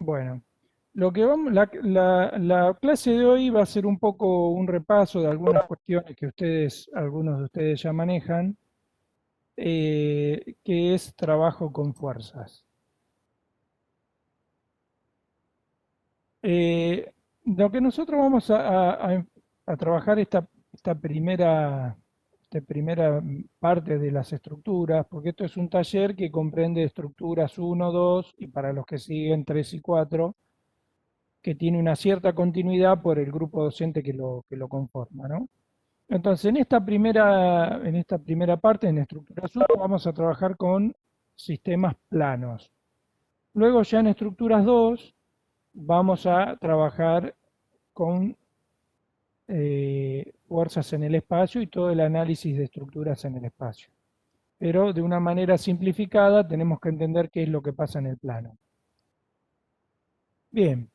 Bueno, lo que vamos, la clase de hoy va a ser un poco un repaso de algunas cuestiones que algunos de ustedes ya manejan, que es trabajo con fuerzas. Eh, lo que nosotros vamos a trabajar esta primera parte de las estructuras, porque esto es un taller que comprende estructuras uno, 2 y para los que siguen 3 y 4, que tiene una cierta continuidad por el grupo docente que lo conforma, ¿no? Entonces, en esta primera parte, en estructuras 1, vamos a trabajar con sistemas planos. Luego ya en estructuras 2 vamos a trabajar con fuerzas en el espacio y todo el análisis de estructuras en el espacio. Pero de una manera simplificada tenemos que entender qué es lo que pasa en el plano. Bien,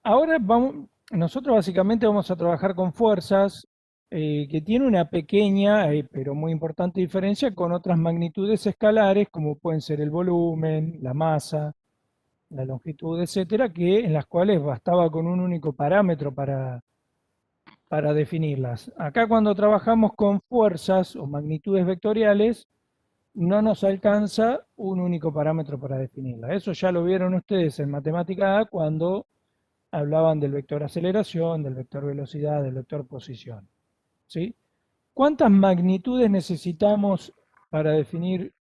ahora nosotros básicamente vamos a trabajar con fuerzas que tienen una pequeña pero muy importante diferencia con otras magnitudes escalares como pueden ser el volumen, la masa, la longitud, etcétera, en las cuales bastaba con un único parámetro para definirlas. Acá cuando trabajamos con fuerzas o magnitudes vectoriales, no nos alcanza un único parámetro para definirla. Eso ya lo vieron ustedes en matemática A cuando hablaban del vector aceleración, del vector velocidad, del vector posición. ¿Sí? ¿Cuántas magnitudes necesitamos para definir,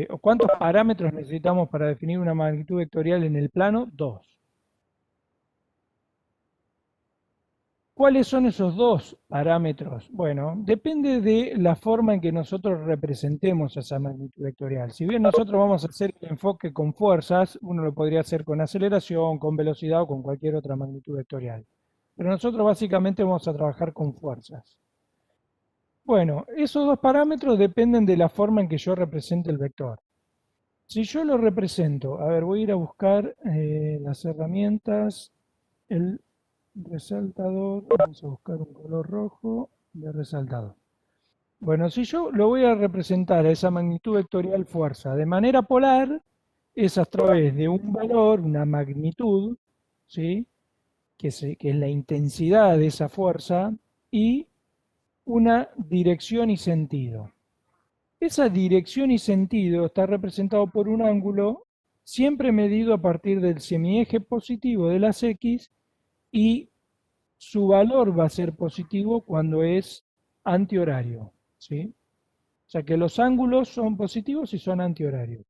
o cuántos parámetros necesitamos para definir una magnitud vectorial en el plano? Dos. ¿Cuáles son esos dos parámetros? Bueno, depende de la forma en que nosotros representemos esa magnitud vectorial. Si bien nosotros vamos a hacer el enfoque con fuerzas, uno lo podría hacer con aceleración, con velocidad o con cualquier otra magnitud vectorial. Pero nosotros básicamente vamos a trabajar con fuerzas. Bueno, esos dos parámetros dependen de la forma en que yo represente el vector. Si yo lo represento, a ver, voy a ir a buscar las herramientas, el resaltador, vamos a buscar un color rojo de resaltador. Bueno, si yo lo voy a representar a esa magnitud vectorial fuerza de manera polar, es a través de un valor, una magnitud, ¿sí? que es la intensidad de esa fuerza, y una dirección y sentido. Esa dirección y sentido está representado por un ángulo siempre medido a partir del semieje positivo de las X y su valor va a ser positivo cuando es antihorario, ¿sí? O sea que los ángulos son positivos y son antihorarios.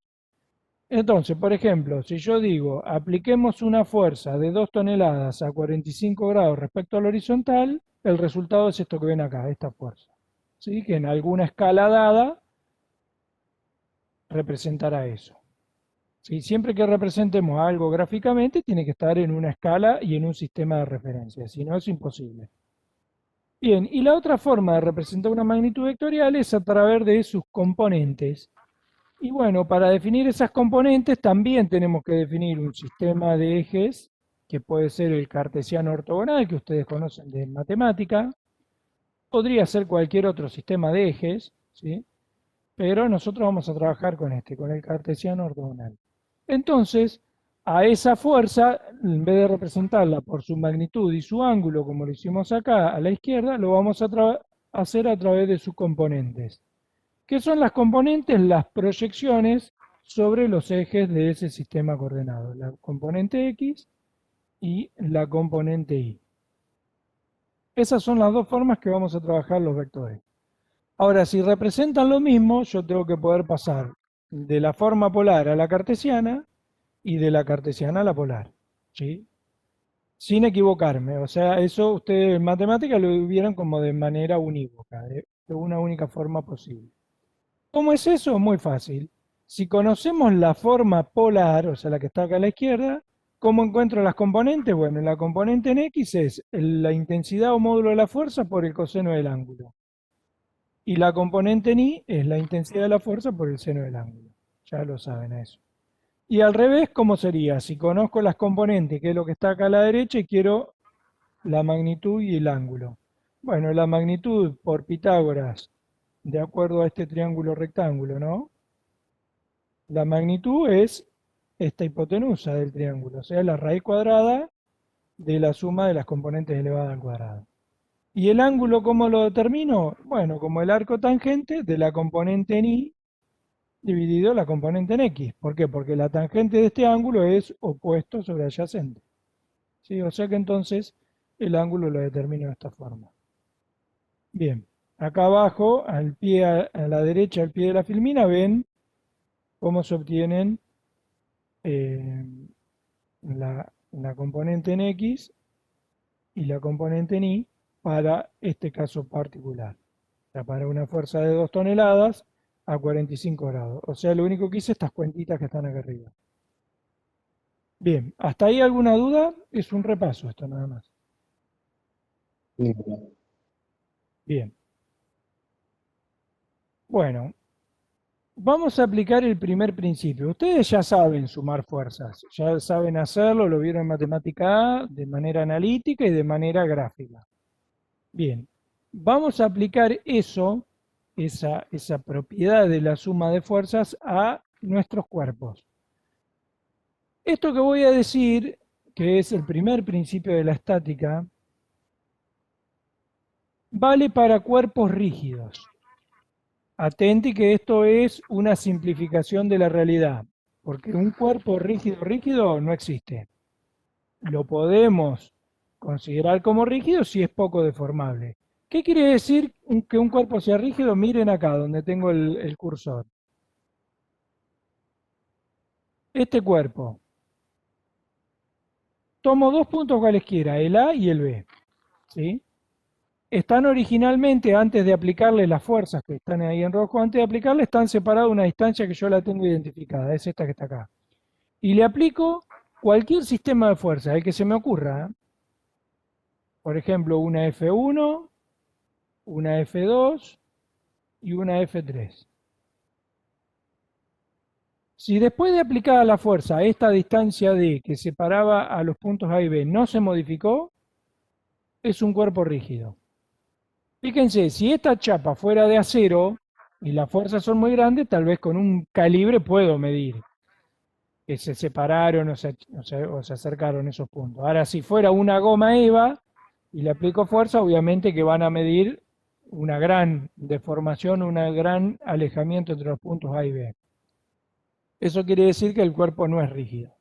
Entonces, por ejemplo, si yo digo, apliquemos una fuerza de 2 toneladas a 45 grados respecto al horizontal, el resultado es esto que ven acá, esta fuerza. ¿Sí? Que en alguna escala dada representará eso. ¿Sí? Siempre que representemos algo gráficamente, tiene que estar en una escala y en un sistema de referencia, si no es imposible. Bien, y la otra forma de representar una magnitud vectorial es a través de sus componentes. Y bueno, para definir esas componentes también tenemos que definir un sistema de ejes, que puede ser el cartesiano ortogonal, que ustedes conocen de matemática. Podría ser cualquier otro sistema de ejes, ¿sí? Pero nosotros vamos a trabajar con el cartesiano ortogonal. Entonces, a esa fuerza, en vez de representarla por su magnitud y su ángulo, como lo hicimos acá a la izquierda, lo vamos a hacer a través de sus componentes. ¿Qué son las componentes? Las proyecciones sobre los ejes de ese sistema coordenado. La componente X y la componente Y. Esas son las dos formas que vamos a trabajar los vectores. Ahora, si representan lo mismo, yo tengo que poder pasar de la forma polar a la cartesiana y de la cartesiana a la polar, ¿sí? Sin equivocarme. O sea, eso ustedes en matemática lo vieron como de manera unívoca, de una única forma posible. ¿Cómo es eso? Muy fácil. Si conocemos la forma polar, o sea, la que está acá a la izquierda, ¿cómo encuentro las componentes? Bueno, la componente en X es la intensidad o módulo de la fuerza por el coseno del ángulo. Y la componente en Y es la intensidad de la fuerza por el seno del ángulo. Ya lo saben eso. Y al revés, ¿cómo sería? Si conozco las componentes, que es lo que está acá a la derecha, y quiero la magnitud y el ángulo. Bueno, la magnitud por Pitágoras, de acuerdo a este triángulo rectángulo, ¿no? La magnitud es esta hipotenusa del triángulo, o sea, la raíz cuadrada de la suma de las componentes elevadas al cuadrado. ¿Y el ángulo cómo lo determino? Bueno, como el arco tangente de la componente en y dividido la componente en x. ¿Por qué? Porque la tangente de este ángulo es opuesto sobre adyacente. ¿Sí? O sea que entonces el ángulo lo determino de esta forma. Bien, acá abajo, al pie, a la derecha, al pie de la filmina, ven cómo se obtienen eh, la componente en x y la componente en y para este caso particular. O sea, para una fuerza de 2 toneladas a 45 grados. O sea, lo único que hice es estas cuentitas que están acá arriba. Bien, ¿hasta ahí alguna duda? Es un repaso esto nada más. Ninguna. Bien, bueno, vamos a aplicar el primer principio. Ustedes ya saben sumar fuerzas, ya saben hacerlo, lo vieron en matemática A de manera analítica y de manera gráfica. Bien, vamos a aplicar eso, esa propiedad de la suma de fuerzas a nuestros cuerpos. Esto que voy a decir, que es el primer principio de la estática, vale para cuerpos rígidos. Atenti que esto es una simplificación de la realidad, porque un cuerpo rígido, rígido no existe. Lo podemos considerar como rígido si es poco deformable. ¿Qué quiere decir que un cuerpo sea rígido? Miren acá donde tengo el cursor. Este cuerpo. Tomo dos puntos cualesquiera, el A y el B. ¿Sí? Están originalmente, antes de aplicarle las fuerzas que están ahí en rojo, antes de aplicarle, están separados a una distancia que yo la tengo identificada, es esta que está acá. Y le aplico cualquier sistema de fuerza, el que se me ocurra. Por ejemplo, una F1, una F2 y una F3. Si después de aplicada la fuerza, esta distancia D que separaba a los puntos A y B no se modificó, es un cuerpo rígido. Fíjense, si esta chapa fuera de acero y las fuerzas son muy grandes, tal vez con un calibre puedo medir que se separaron o se acercaron esos puntos. Ahora, si fuera una goma EVA y le aplico fuerza, obviamente que van a medir una gran deformación, un gran alejamiento entre los puntos A y B. Eso quiere decir que el cuerpo no es rígido.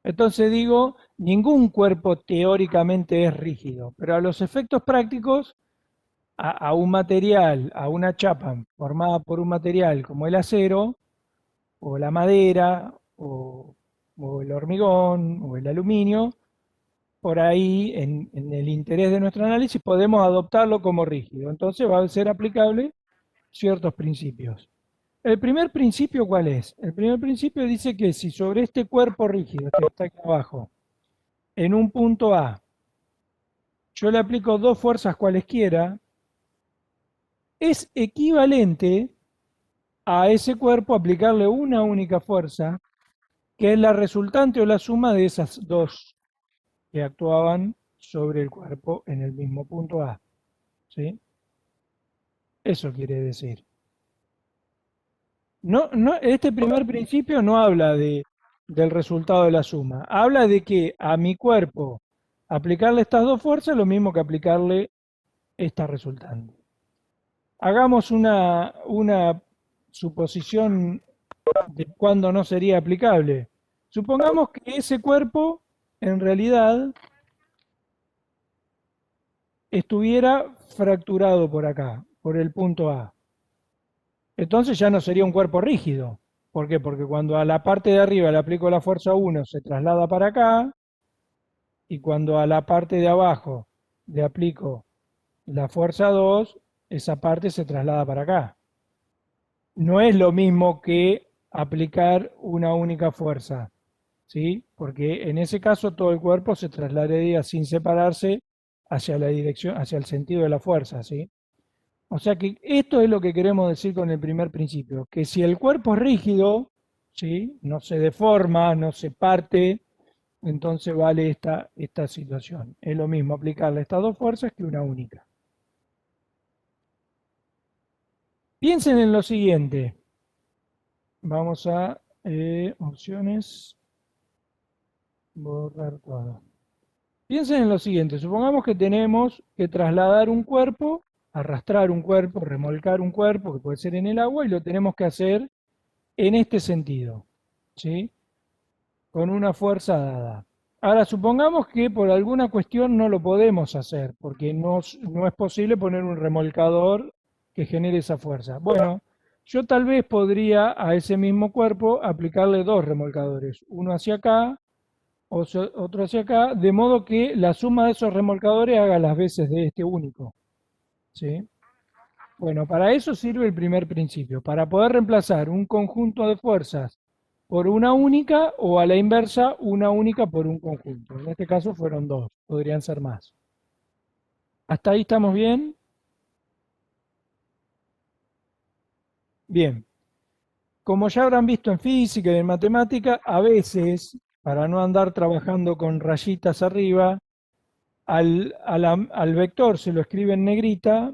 Entonces digo, ningún cuerpo teóricamente es rígido, pero a los efectos prácticos, a un material, a una chapa formada por un material como el acero, o la madera, o el hormigón, o el aluminio, por ahí, en el interés de nuestro análisis, podemos adoptarlo como rígido. Entonces va a ser aplicable ciertos principios. ¿El primer principio cuál es? El primer principio dice que si sobre este cuerpo rígido, que está aquí abajo, en un punto A, yo le aplico dos fuerzas cualesquiera, es equivalente a ese cuerpo aplicarle una única fuerza, que es la resultante o la suma de esas dos que actuaban sobre el cuerpo en el mismo punto A. ¿Sí? Eso quiere decir. No, no, este primer principio no habla del resultado de la suma. Habla de que a mi cuerpo aplicarle estas dos fuerzas es lo mismo que aplicarle esta resultante. Hagamos una suposición de cuándo no sería aplicable. Supongamos que ese cuerpo en realidad estuviera fracturado por acá, por el punto A. Entonces ya no sería un cuerpo rígido. ¿Por qué? Porque cuando a la parte de arriba le aplico la fuerza 1 se traslada para acá, y cuando a la parte de abajo le aplico la fuerza 2, esa parte se traslada para acá. No es lo mismo que aplicar una única fuerza, ¿sí? Porque en ese caso todo el cuerpo se trasladaría sin separarse hacia la dirección, hacia el sentido de la fuerza, ¿sí? O sea que esto es lo que queremos decir con el primer principio, que si el cuerpo es rígido, ¿sí? No se deforma, no se parte, entonces vale esta situación. Es lo mismo aplicarle estas dos fuerzas que una única. Piensen en lo siguiente. Vamos a opciones. Borrar todo. Piensen en lo siguiente, supongamos que tenemos que trasladar un cuerpo, arrastrar un cuerpo, remolcar un cuerpo, que puede ser en el agua, y lo tenemos que hacer en este sentido, ¿sí? Con una fuerza dada. Ahora, supongamos que por alguna cuestión no lo podemos hacer, porque no es posible poner un remolcador que genere esa fuerza. Bueno, yo tal vez podría a ese mismo cuerpo aplicarle dos remolcadores, uno hacia acá, otro hacia acá, de modo que la suma de esos remolcadores haga las veces de este único, ¿sí? Bueno, para eso sirve el primer principio, para poder reemplazar un conjunto de fuerzas por una única o a la inversa, una única por un conjunto. En este caso fueron dos, podrían ser más. ¿Hasta ahí estamos bien? Bien. Como ya habrán visto en física y en matemática, a veces, para no andar trabajando con rayitas arriba, al vector se lo escribe en negrita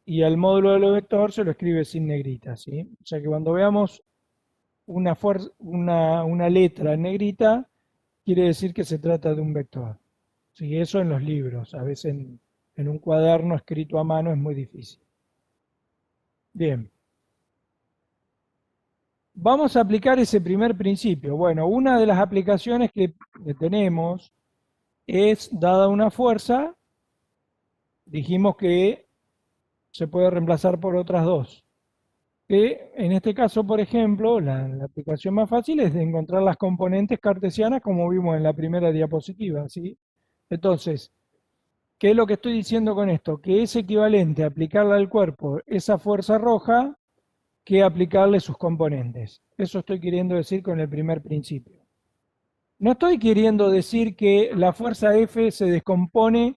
y al módulo del vector se lo escribe sin negrita, ¿sí? O sea que cuando veamos una letra en negrita, quiere decir que se trata de un vector. Sí, eso en los libros, a veces en un cuaderno escrito a mano es muy difícil. Bien, vamos a aplicar ese primer principio. Bueno, una de las aplicaciones que tenemos es, dada una fuerza, dijimos que se puede reemplazar por otras dos. Que en este caso, por ejemplo, la aplicación más fácil es de encontrar las componentes cartesianas como vimos en la primera diapositiva, ¿sí? Entonces, ¿qué es lo que estoy diciendo con esto? Que es equivalente a aplicarle al cuerpo esa fuerza roja que aplicarle sus componentes. Eso estoy queriendo decir con el primer principio. No estoy queriendo decir que la fuerza F se descompone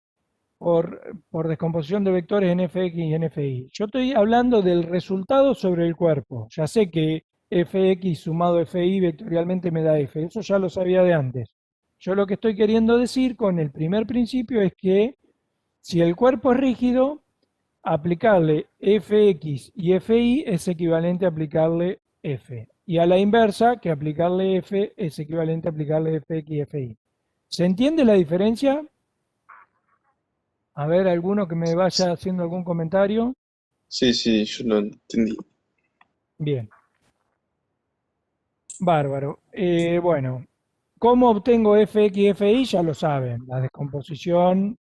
por descomposición de vectores en Fx y en Fi. Yo estoy hablando del resultado sobre el cuerpo. Ya sé que Fx sumado Fi vectorialmente me da F. Eso ya lo sabía de antes. Yo lo que estoy queriendo decir con el primer principio es que si el cuerpo es rígido, aplicarle Fx y Fi es equivalente a aplicarle F. Y a la inversa, que aplicarle F es equivalente a aplicarle Fx y Fi. ¿Se entiende la diferencia? A ver, alguno que me vaya haciendo algún comentario. Sí, sí, yo lo entendí. Bien, bárbaro. Bueno, ¿cómo obtengo Fx y Fi? Ya lo saben, la descomposición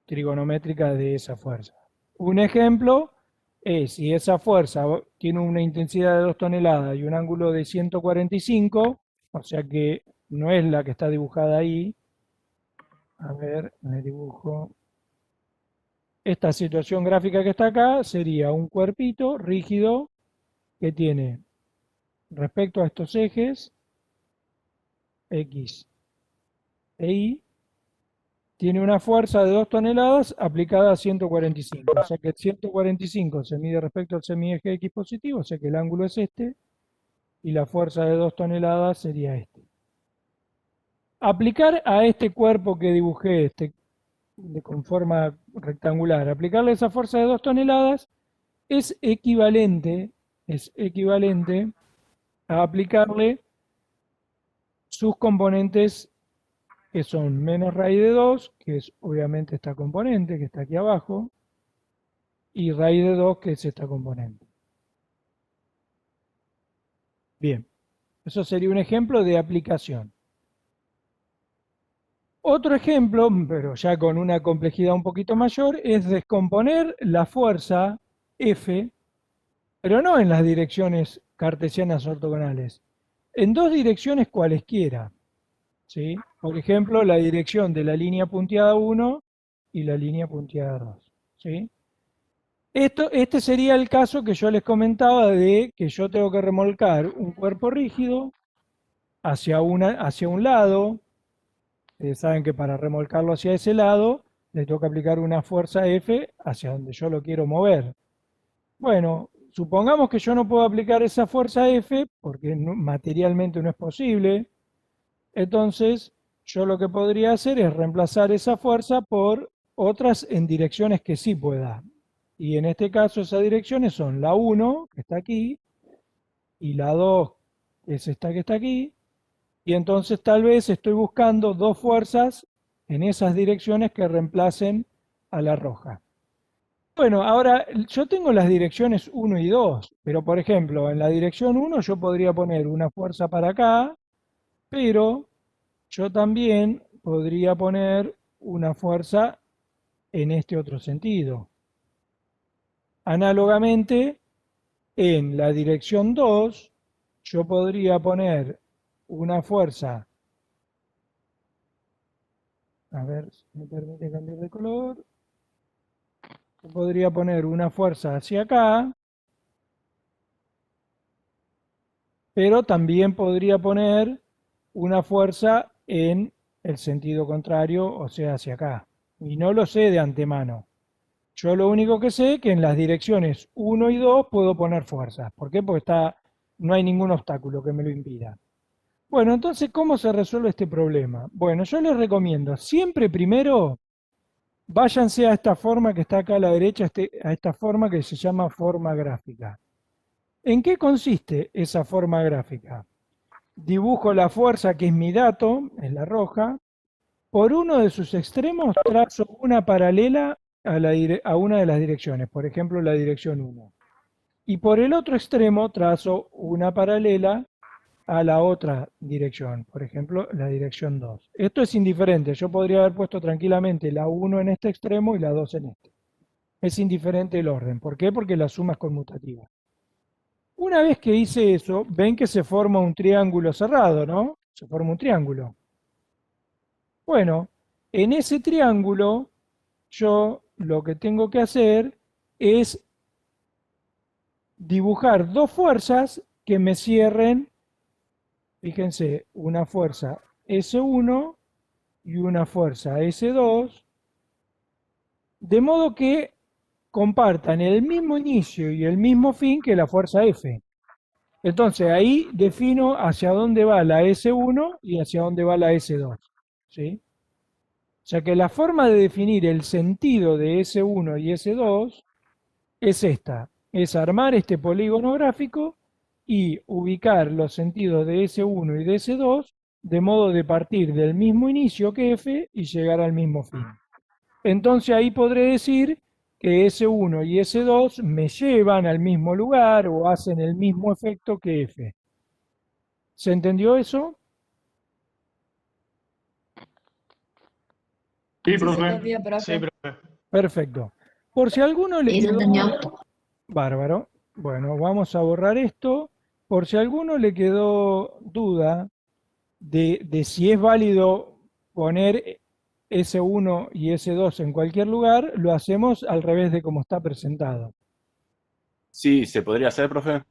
trigonométrica de esa fuerza. Un ejemplo es si esa fuerza tiene una intensidad de 2 toneladas y un ángulo de 145, o sea que no es la que está dibujada ahí. A ver, me dibujo. Esta situación gráfica que está acá sería un cuerpito rígido que tiene respecto a estos ejes X e Y, tiene una fuerza de 2 toneladas aplicada a 145. O sea que el 145 se mide respecto al semieje X positivo, o sea que el ángulo es este, y la fuerza de 2 toneladas sería este. Aplicar a este cuerpo que dibujé, con forma rectangular, aplicarle esa fuerza de 2 toneladas es equivalente a aplicarle sus componentes que son menos raíz de 2, que es obviamente esta componente que está aquí abajo, y raíz de 2, que es esta componente. Bien, eso sería un ejemplo de aplicación. Otro ejemplo, pero ya con una complejidad un poquito mayor, es descomponer la fuerza F, pero no en las direcciones cartesianas ortogonales, en dos direcciones cualesquiera, ¿sí? Por ejemplo, la dirección de la línea punteada 1 y la línea punteada 2, ¿sí? Este sería el caso que yo les comentaba de que yo tengo que remolcar un cuerpo rígido hacia un lado. Ustedes saben que para remolcarlo hacia ese lado, le tengo que aplicar una fuerza F hacia donde yo lo quiero mover. Bueno, supongamos que yo no puedo aplicar esa fuerza F porque materialmente no es posible. Entonces, yo lo que podría hacer es reemplazar esa fuerza por otras en direcciones que sí pueda. Y en este caso esas direcciones son la 1, que está aquí, y la 2, que es esta que está aquí, Y entonces tal vez estoy buscando dos fuerzas en esas direcciones que reemplacen a la roja. Bueno, ahora yo tengo las direcciones 1 y 2, pero por ejemplo, en la dirección 1 yo podría poner una fuerza para acá, pero yo también podría poner una fuerza en este otro sentido. Análogamente, en la dirección 2, yo podría poner una fuerza, a ver si me permite cambiar de color, yo podría poner una fuerza hacia acá, pero también podría poner una fuerza en el sentido contrario, o sea, hacia acá. Y no lo sé de antemano. Yo lo único que sé es que en las direcciones 1 y 2 puedo poner fuerzas. ¿Por qué? Porque no hay ningún obstáculo que me lo impida. Bueno, entonces, ¿cómo se resuelve este problema? Bueno, yo les recomiendo, siempre primero váyanse a esta forma que está acá a la derecha, a esta forma que se llama forma gráfica. ¿En qué consiste esa forma gráfica? Dibujo la fuerza, que es mi dato, es la roja. Por uno de sus extremos trazo una paralela a una de las direcciones, por ejemplo, la dirección 1. Y por el otro extremo trazo una paralela a la otra dirección, por ejemplo, la dirección 2. Esto es indiferente, yo podría haber puesto tranquilamente la 1 en este extremo y la 2 en este. Es indiferente el orden. ¿Por qué? Porque la suma es conmutativa. Una vez que hice eso, ven que se forma un triángulo cerrado, ¿no? Se forma un triángulo. Bueno, en ese triángulo yo lo que tengo que hacer es dibujar dos fuerzas que me cierren, fíjense, una fuerza S1 y una fuerza S2, de modo que compartan el mismo inicio y el mismo fin que la fuerza F. Entonces ahí defino hacia dónde va la S1 y hacia dónde va la S2. ¿Sí? O sea que la forma de definir el sentido de S1 y S2 es esta, es armar este polígono gráfico y ubicar los sentidos de S1 y de S2 de modo de partir del mismo inicio que F y llegar al mismo fin. Entonces ahí podré decir que S1 y S2 me llevan al mismo lugar o hacen el mismo efecto que F. ¿Se entendió eso? Sí, Sí, se profe. entendió, Sí, profe. profe. Perfecto. Por si a alguno le Sí, se entendió. quedó bárbaro, bueno, vamos a borrar esto. Por si a alguno le quedó duda de si es válido poner S1 y S2 en cualquier lugar, lo hacemos al revés de como está presentado. Sí, se podría hacer, profe.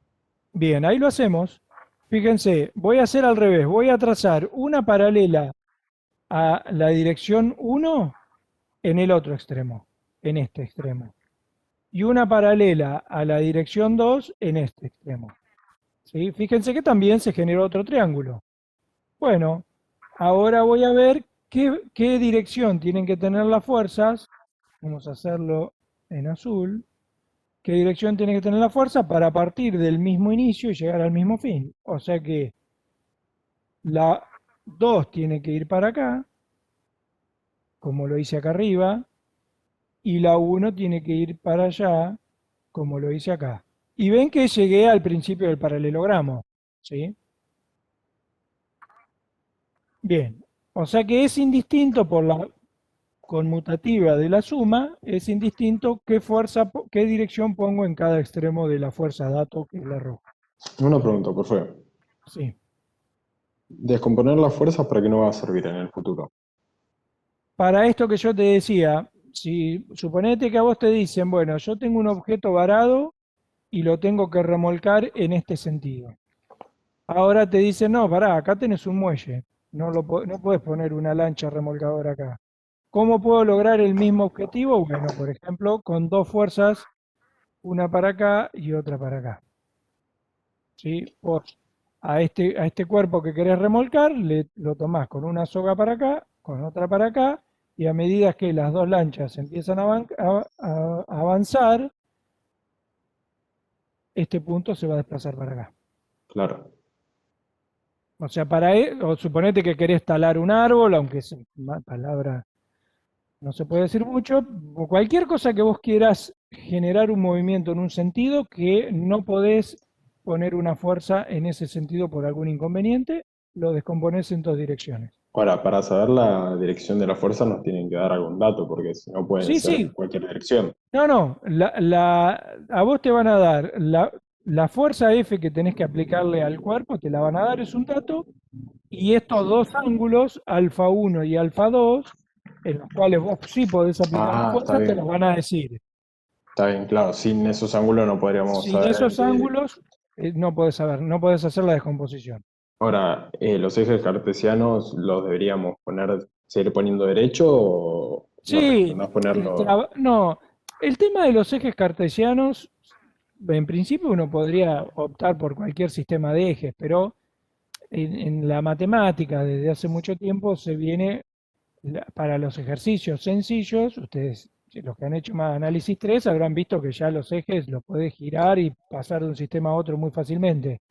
Bien, ahí lo hacemos. Fíjense, voy a hacer al revés. Voy a trazar una paralela a la dirección 1 en el otro extremo, en este extremo. Y una paralela a la dirección 2 en este extremo. ¿Sí? Fíjense que también se generó otro triángulo. Bueno, ahora voy a ver qué dirección tienen que tener las fuerzas. Vamos a hacerlo en azul. ¿Qué dirección tiene que tener la fuerza para partir del mismo inicio y llegar al mismo fin? O sea que la 2 tiene que ir para acá, como lo hice acá arriba, y la 1 tiene que ir para allá, como lo hice acá. Y ven que llegué al principio del paralelogramo, ¿sí? Bien, o sea que es indistinto por la conmutativa de la suma, es indistinto qué fuerza, qué dirección pongo en cada extremo de la fuerza dato, que es la roja. Una pregunta, profe. Sí. Descomponer las fuerzas para qué no va a servir en el futuro. Para esto que yo te decía, si suponete que a vos te dicen, bueno, yo tengo un objeto varado y lo tengo que remolcar en este sentido. Ahora te dicen, no, pará, acá tenés un muelle, no puedes poner una lancha remolcadora acá. ¿Cómo puedo lograr el mismo objetivo? Bueno, por ejemplo, con dos fuerzas, una para acá y otra para acá. ¿Sí? Vos a este cuerpo que querés remolcar, lo tomás con una soga para acá, con otra para acá, y a medida que las dos lanchas empiezan a avanzar, este punto se va a desplazar para acá. Claro. O sea, o suponete que querés talar un árbol, aunque es una palabra, no se puede decir mucho, o cualquier cosa que vos quieras generar un movimiento en un sentido que no podés poner una fuerza en ese sentido por algún inconveniente, lo descomponés en dos direcciones. Ahora, para saber la dirección de la fuerza nos tienen que dar algún dato, porque si no pueden Sí, ser sí, en cualquier dirección. no, no, a vos te van a dar la fuerza F que tenés que aplicarle al cuerpo, te la van a dar, es un dato, y estos dos ángulos, alfa 1 y alfa 2, en los cuales vos sí podés aplicar la Ah, fuerza, te los van a decir. está bien, claro. Sin esos ángulos no podríamos Sin saber en esos qué dirección. ángulos, no podés saber, no podés hacer la descomposición. Ahora, los ejes cartesianos los deberíamos seguir poniendo derecho o nos Sí, recomendás ponerlo. no, el tema de los ejes cartesianos, en principio uno podría optar por cualquier sistema de ejes, pero en la matemática desde hace mucho tiempo se viene para los ejercicios sencillos, ustedes, los que han hecho más análisis 3 habrán visto que ya los ejes los podés girar y pasar de un sistema a otro muy fácilmente.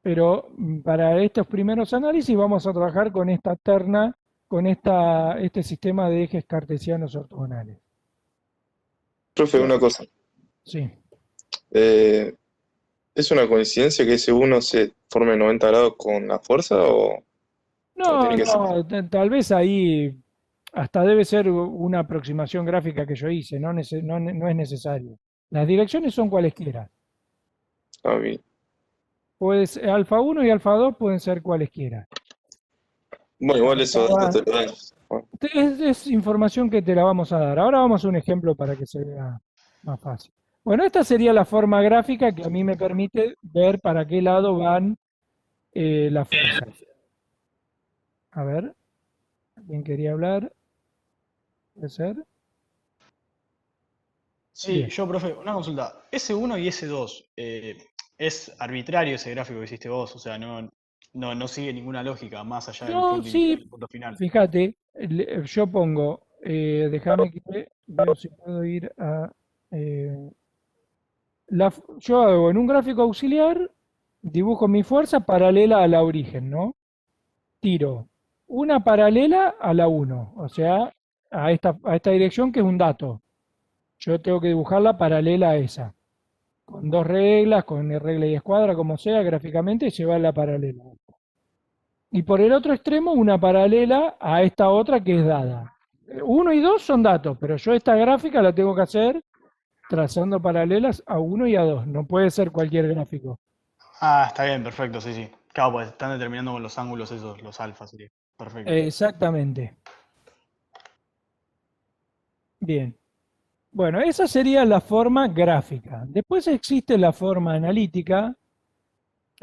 Pero para estos primeros análisis vamos a trabajar con esta terna, con este sistema de ejes cartesianos ortogonales. Profe, una cosa. Sí. Eh, ¿Es una coincidencia que ese uno se forme 90 grados con la fuerza o No, tiene que ser? no, tal vez ahí hasta debe ser una aproximación gráfica que yo hice, no es necesario. Las direcciones son cualesquiera. Ah, bien. Pues alfa 1 y alfa 2 pueden ser cualesquiera. Bueno, igual eso datos Acá te lo dan. Bueno, es información que te la vamos a dar. Ahora vamos a un ejemplo para que se vea más fácil. Bueno, esta sería la forma gráfica que a mí me permite ver para qué lado van las fuerzas. A ver, ¿quién quería hablar? ¿Puede ser? Sí, Bien. yo, profe, una consulta. S1 y S2, ¿es arbitrario ese gráfico que hiciste vos? O sea, no sigue ninguna lógica más allá del No, punto inicial y sí, el punto final. fíjate, yo pongo, déjame que veo si puedo ir a... eh, yo hago en un gráfico auxiliar, dibujo mi fuerza paralela a la origen, ¿no? Tiro una paralela a la uno, o sea, a esta dirección que es un dato. Yo tengo que dibujarla paralela a esa, con dos reglas, con regla y escuadra, como sea, gráficamente, lleva la paralela. Y por el otro extremo, una paralela a esta otra que es dada. Uno y 2 son datos, pero yo esta gráfica la tengo que hacer trazando paralelas a uno y a 2. No puede ser cualquier gráfico. Ah, está bien, perfecto, sí, sí. Claro, pues están determinando con los ángulos esos, los alfas, sería. Perfecto. Exactamente. Bien. Bueno, esa sería la forma gráfica. Después existe la forma analítica.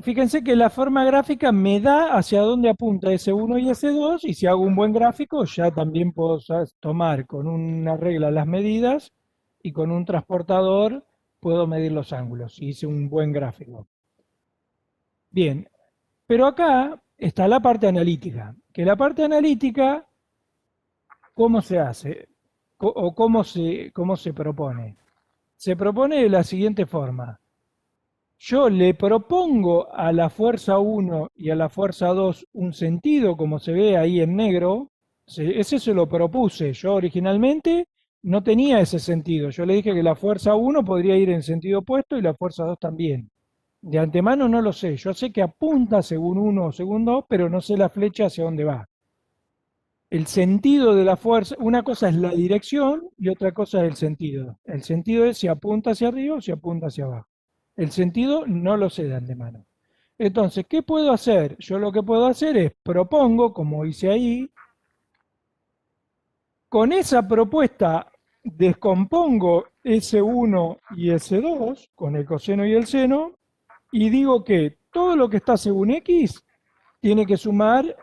Fíjense que la forma gráfica me da hacia dónde apunta S1 y S2, y si hago un buen gráfico ya también puedo tomar con una regla las medidas y con un transportador puedo medir los ángulos si hice un buen gráfico. Bien, pero acá está la parte analítica, que la parte analítica, ¿cómo se hace? ¿O cómo se propone? Se propone de la siguiente forma. Yo le propongo a la fuerza 1 y a la fuerza 2 un sentido, como se ve ahí en negro. Ese se lo propuse. Yo originalmente no tenía ese sentido. Yo le dije que la fuerza 1 podría ir en sentido opuesto y la fuerza 2 también. De antemano no lo sé. Yo sé que apunta según 1 o según 2, pero no sé la flecha hacia dónde va. El sentido de la fuerza, una cosa es la dirección y otra cosa es el sentido. El sentido es si apunta hacia arriba o si apunta hacia abajo. El sentido no lo sé de antemano. Entonces, ¿qué puedo hacer? Yo lo que puedo hacer es propongo, como hice ahí, con esa propuesta descompongo S1 y S2 con el coseno y el seno y digo que todo lo que está según X tiene que sumar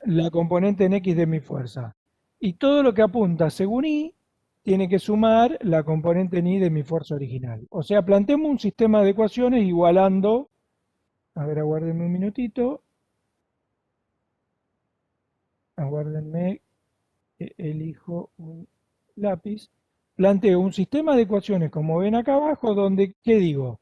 la componente en X de mi fuerza. Y todo lo que apunta según Y tiene que sumar la componente en Y de mi fuerza original. O sea, planteemos un sistema de ecuaciones igualando, a ver, aguárdenme un minutito, aguárdenme, elijo un lápiz. Planteo un sistema de ecuaciones, como ven acá abajo, donde, ¿qué digo?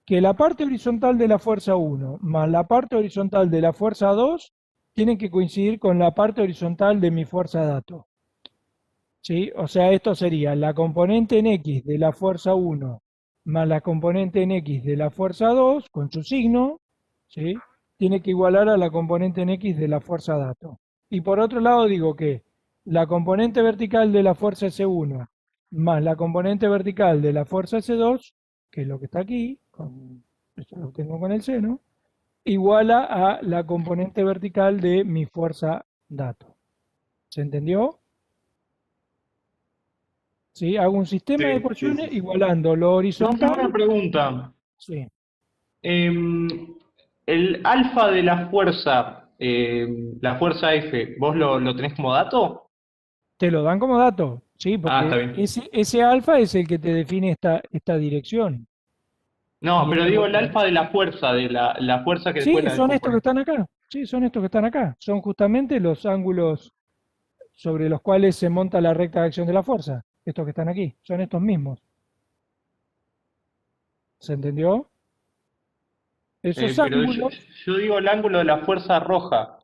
que la parte horizontal de la fuerza 1 más la parte horizontal de la fuerza 2 tienen que coincidir con la parte horizontal de mi fuerza dato. ¿Sí? O sea, esto sería la componente en X de la fuerza 1 más la componente en X de la fuerza 2 con su signo, ¿sí? Tiene que igualar a la componente en X de la fuerza dato. Y por otro lado digo que la componente vertical de la fuerza S1 más la componente vertical de la fuerza S2, que es lo que está aquí, esto lo tengo con el seno, iguala a la componente vertical de mi fuerza dato. ¿Se entendió? ¿Sí? Hago un sistema de Sí, sí, ecuaciones sí, sí. igualando lo No, tengo horizontal. una pregunta. Sí. Em, el alfa de la fuerza F, ¿vos lo tenés como dato? Te lo dan como dato, ¿sí? Ah, está Porque bien. ese alfa es el que te define esta dirección. No, Y pero digo el alfa de la fuerza, la fuerza que después sí, la son estos que descompone. están acá. Sí, son estos que están acá. Son justamente los ángulos sobre los cuales se monta la recta de acción de la fuerza. Estos que están aquí. Son estos mismos. ¿Se entendió? Esos Pero yo, ángulos. yo digo el ángulo de la fuerza roja.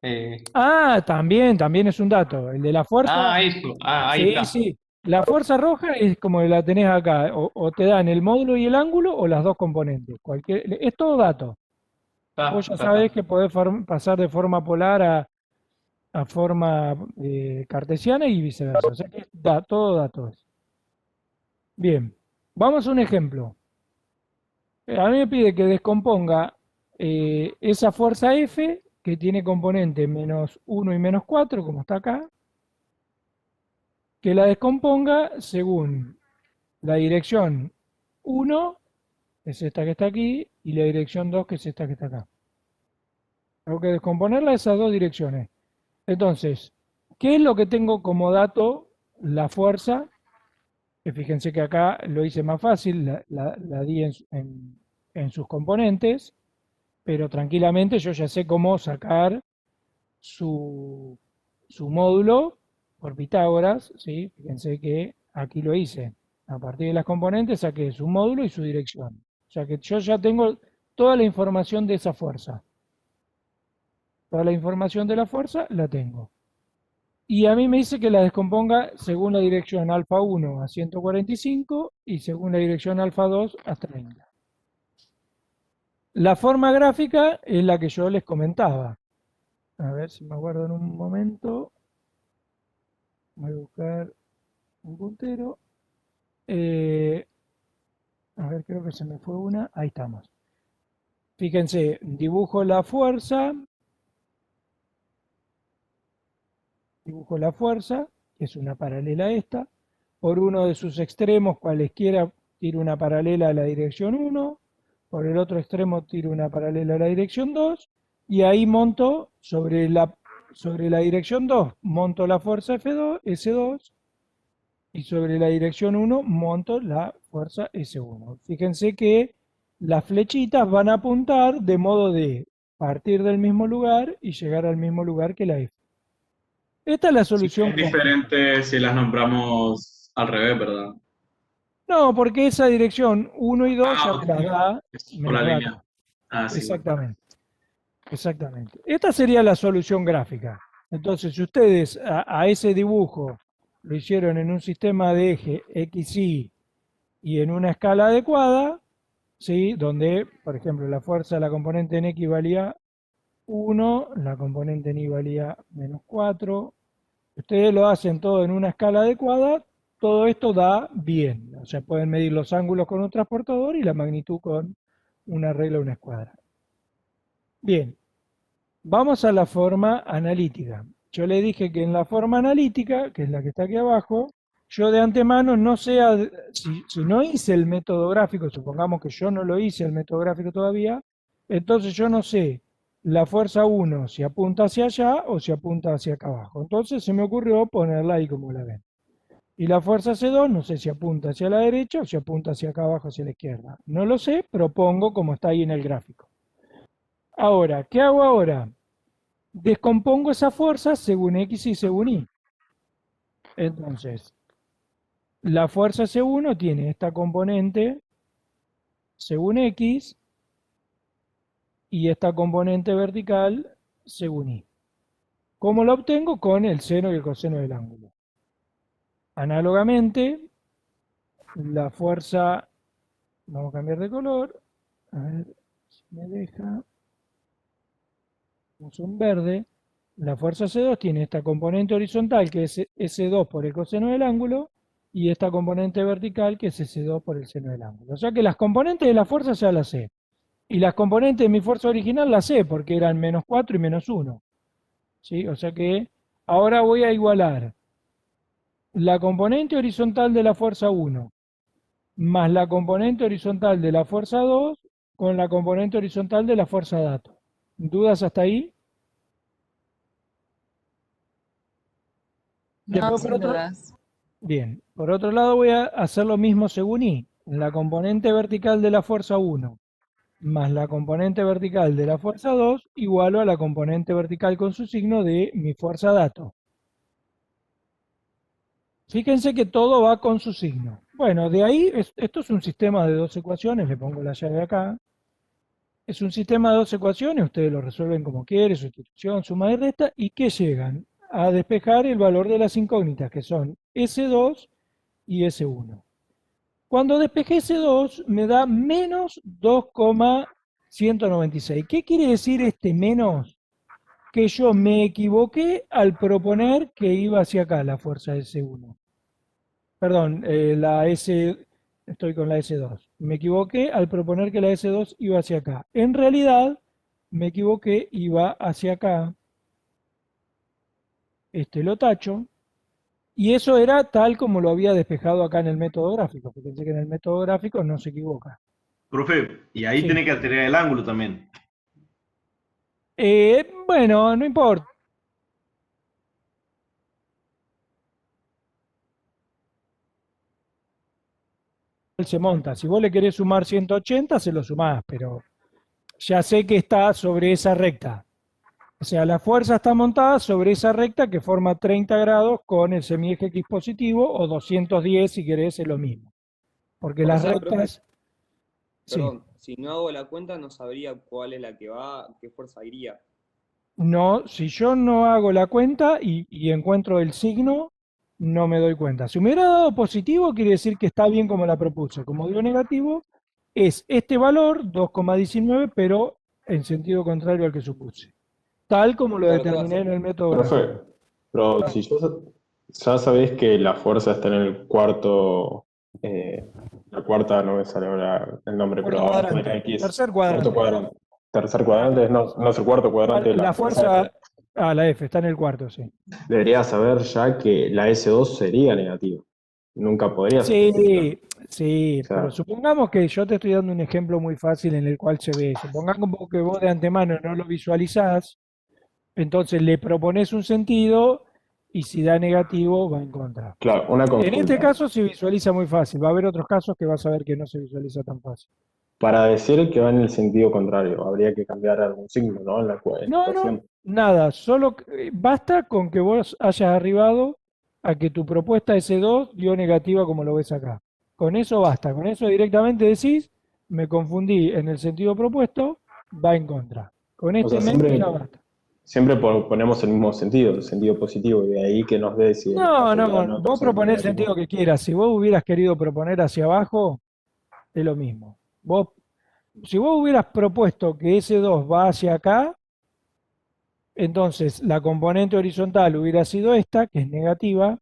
Ah, también es un dato. El de la fuerza. Eso. Ah, ahí Sí, está. sí. La fuerza roja es como la tenés acá. O te dan el módulo y el ángulo o las dos componentes. Es todo dato. Vos ya sabés Está. que podés pasar de forma polar a forma cartesiana y viceversa. O sea que todo datos. Bien, vamos a un ejemplo. A mí me pide que descomponga esa fuerza F que tiene componente menos 1 y menos 4, como está acá, que la descomponga según la dirección 1, que es esta que está aquí, y la dirección 2, que es esta que está acá. Tengo que descomponerla a esas dos direcciones. Entonces, ¿qué es lo que tengo como dato? La fuerza, que fíjense que acá lo hice más fácil, la di en sus componentes, pero tranquilamente yo ya sé cómo sacar su, su módulo por Pitágoras, ¿sí? Fíjense que aquí lo hice. A partir de las componentes saqué su módulo y su dirección. O sea que yo ya tengo toda la información de esa fuerza. Toda la información de la fuerza la tengo. Y a mí me dice que la descomponga según la dirección alfa 1 a 145 y según la dirección alfa 2 a 30. La forma gráfica es la que yo les comentaba. A ver si me acuerdo en un momento. Voy a buscar un puntero. Eh, a ver, creo que se me fue una. Ahí estamos. Fíjense, dibujo la fuerza, que es una paralela a esta. Por uno de sus extremos, cualesquiera, tiro una paralela a la dirección 1. Por el otro extremo tiro una paralela a la dirección 2. Y ahí monto sobre la dirección 2, monto la fuerza F2, S2. Y sobre la dirección 1 monto la fuerza S1. Fíjense que las flechitas van a apuntar de modo de partir del mismo lugar y llegar al mismo lugar que la F. Esta es la Sí, solución es clásica. diferente si las nombramos al revés, ¿verdad? No, porque esa dirección 1 y 2 ya Ah, ok. Es me por las la da línea. acá. Ah, sí, bueno. Exactamente, exactamente. Esta sería la solución gráfica. Entonces, si ustedes a ese dibujo lo hicieron en un sistema de eje XY y en una escala adecuada, ¿sí? Donde, por ejemplo, la fuerza de la componente en X valía 1, la componente en Y valía menos 4. Ustedes lo hacen todo en una escala adecuada, todo esto da bien. O sea, pueden medir los ángulos con un transportador y la magnitud con una regla, una escuadra. Bien, vamos a la forma analítica. Yo le dije que en la forma analítica, que es la que está aquí abajo, yo de antemano no sé, si no hice el método gráfico, supongamos que yo no lo hice el método gráfico todavía, entonces yo no sé la fuerza 1 si apunta hacia allá o si apunta hacia acá abajo. Entonces se me ocurrió ponerla ahí como la ven. Y la fuerza C2 no sé si apunta hacia la derecha o si apunta hacia acá abajo, hacia la izquierda. No lo sé, propongo como está ahí en el gráfico. Ahora, ¿qué hago ahora? Descompongo esa fuerza según X y según Y. Entonces, la fuerza C1 tiene esta componente según X y esta componente vertical según I. ¿Cómo lo obtengo? Con el seno y el coseno del ángulo. Análogamente, la fuerza, vamos a cambiar de color, a ver si me deja, uso un verde, la fuerza C2 tiene esta componente horizontal que es S2 por el coseno del ángulo y esta componente vertical que es S2 por el seno del ángulo. O sea que las componentes de la fuerza ya las sé. Y las componentes de mi fuerza original las sé porque eran -4 y -1. ¿Sí? O sea que ahora voy a igualar la componente horizontal de la fuerza 1 más la componente horizontal de la fuerza 2 con la componente horizontal de la fuerza dato. ¿Dudas hasta ahí? No, Después, sin dudas. bien, por otro lado voy a hacer lo mismo según I. La componente vertical de la fuerza 1 más la componente vertical de la fuerza 2 igualo a la componente vertical con su signo de mi fuerza dato. Fíjense que todo va con su signo. Bueno, de ahí, esto es un sistema de dos ecuaciones, le pongo la llave acá. Es un sistema de dos ecuaciones, ustedes lo resuelven como quieren, sustitución, suma y resta, y que llegan a despejar el valor de las incógnitas, que son S2 y S1. Cuando despejé S2 me da menos 2,196. ¿Qué quiere decir este menos? Que yo me equivoqué al proponer que iba hacia acá la fuerza S1. Perdón, estoy con la S2. Me equivoqué al proponer que la S2 iba hacia acá. En realidad, me equivoqué, iba hacia acá. Este lo tacho. Y eso era tal como lo había despejado acá en el método gráfico. Fíjense que en el método gráfico no se equivoca. Profe, y ahí Sí. tiene que alterar el ángulo también. Bueno, no importa. Se monta. Si vos le querés sumar 180, se lo sumás, pero ya sé que está sobre esa recta. O sea, la fuerza está montada sobre esa recta que forma 30 grados con el semieje X positivo o 210 si querés, es lo mismo. Porque O las sea, profe, rectas... Sí, perdón, si no hago la cuenta no sabría cuál es la que va, qué fuerza iría. no, si yo no hago la cuenta y encuentro el signo, no me doy cuenta. Si me hubiera dado positivo, quiere decir que está bien como la propuse. Como dio negativo, es este valor, 2,19, pero en sentido contrario al que supuse. Tal como lo Claro, ¿qué va a determiné hacer? en el método Profe, gráfico. pero si ya sabés que la fuerza está en el cuarto, la cuarta, no me sale ahora el nombre, Cuarto pero abajo de la cuadrante, X, tercer cuarto cuadrante. cuadrante. Tercer cuadrante, no es el cuarto cuadrante, la La fuerza F. fuerza, la F, está en el cuarto, sí. Debería saber ya que la S2 sería negativa. Nunca podría ser positiva. Sí, sí, O pero sea, supongamos que yo te estoy dando un ejemplo muy fácil en el cual se ve. Supongamos que vos de antemano no lo visualizás, entonces le propones un sentido y si da negativo va en contra. claro, una En este consulta. caso se visualiza muy fácil, va a haber otros casos que vas a ver que no se visualiza tan fácil. Para decir que va en el sentido contrario, habría que cambiar algún signo, ¿no? En la No, no, ecuación. nada, solo basta con que vos hayas arribado a que tu propuesta S2 dio negativa como lo ves acá. Con eso basta, con eso directamente decís, me confundí en el sentido propuesto, va en contra. Con O este sea, menos ya basta. siempre ponemos el sentido positivo, y de ahí que nos dé si en No, caso de que la no, nota vos sea proponés el negativa. sentido que quieras. Si vos hubieras querido proponer hacia abajo, es lo mismo. Si vos hubieras propuesto que S2 va hacia acá, entonces la componente horizontal hubiera sido esta, que es negativa,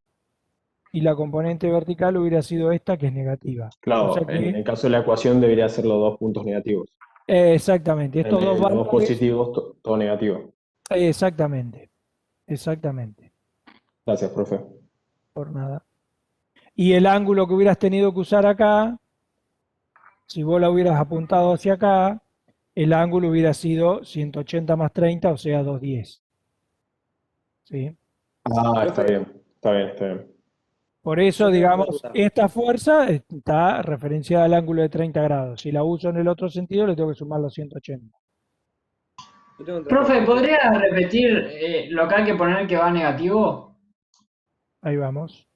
y la componente vertical hubiera sido esta, que es negativa. O sea Claro, en que, el caso de la ecuación debería ser los dos puntos negativos. exactamente, estos dos Los dos valores, positivos, todo negativo. exactamente, exactamente, Gracias, profe. por nada. Y el ángulo que hubieras tenido que usar acá, si vos la hubieras apuntado hacia acá, el ángulo hubiera sido 180 más 30, o sea, 210. ¿Sí? Ah, está Profe, bien, está bien, está bien. Por eso, yo tengo otra digamos, duda. esta fuerza está referenciada al ángulo de 30 grados. Si la uso en el otro sentido, le tengo que sumar los 180. Yo tengo otra Profe, duda. ¿podría repetir lo que hay que poner que va negativo? Ahí vamos.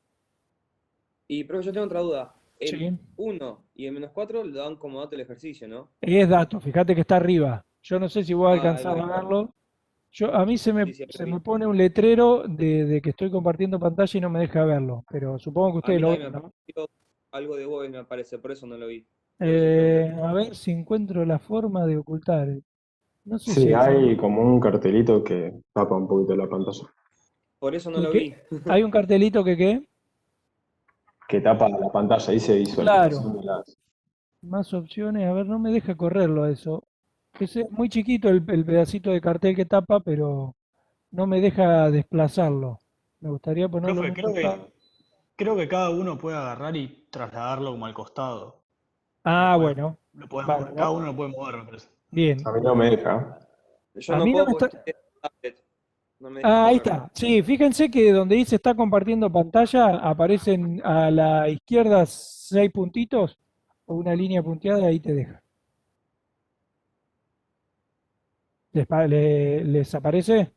Y profe, yo tengo otra duda. El Sí. 1 y el -4 lo dan como dato del ejercicio, ¿no? Es dato, fíjate que está arriba. Yo no sé si vos Ah, alcanzás a verlo. A mí se sí, sí, se me pone un letrero de que estoy compartiendo pantalla y no me deja verlo, pero supongo que a ustedes mí lo también ven, me ¿no? apareció algo de Bobby, me aparece, por eso no lo vi. Por eso pregunté. A ver si encuentro la forma de ocultar. No sé si Sí, es hay como un cartelito que tapa un poquito la pantalla, Por eso no que, lo que- vi. hay un cartelito que ¿qué? que tapa la pantalla, dice Claro, visualización de las... más opciones. A ver, no me deja correrlo eso. Es muy chiquito el pedacito de cartel que tapa, pero no me deja desplazarlo. Me gustaría ponerlo Profe, en un costado. creo que cada uno puede agarrar y trasladarlo como al costado. Ah, bueno. Cada Bárbaro. uno lo puede mover, me parece. Bien. A mí no me deja. Yo A no mí no puedo me está. porque estoy en la tablet. No me deja Ah, ahí moverlo. está. Sí, fíjense que donde dice está compartiendo pantalla, aparecen a la izquierda 6 puntitos o una línea punteada, ahí te deja. ¿Les aparece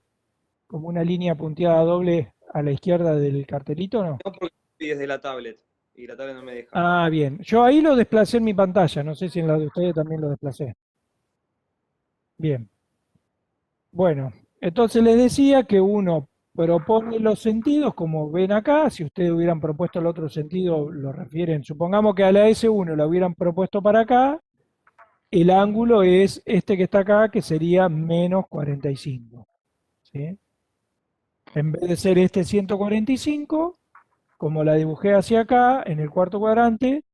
como una línea punteada doble a la izquierda del cartelito, no? No porque estoy desde la tablet. Y la tablet no me deja. Ah, bien. Yo ahí lo desplacé en mi pantalla. No sé si en la de ustedes también lo desplacé. Bien. Bueno, entonces les decía que uno propone los sentidos, como ven acá. Si ustedes hubieran propuesto el otro sentido, lo refieren. Supongamos que a la S1 la hubieran propuesto para acá. El ángulo es este que está acá, que sería menos 45. ¿Sí? En vez de ser este 145, como la dibujé hacia acá, en el cuarto cuadrante,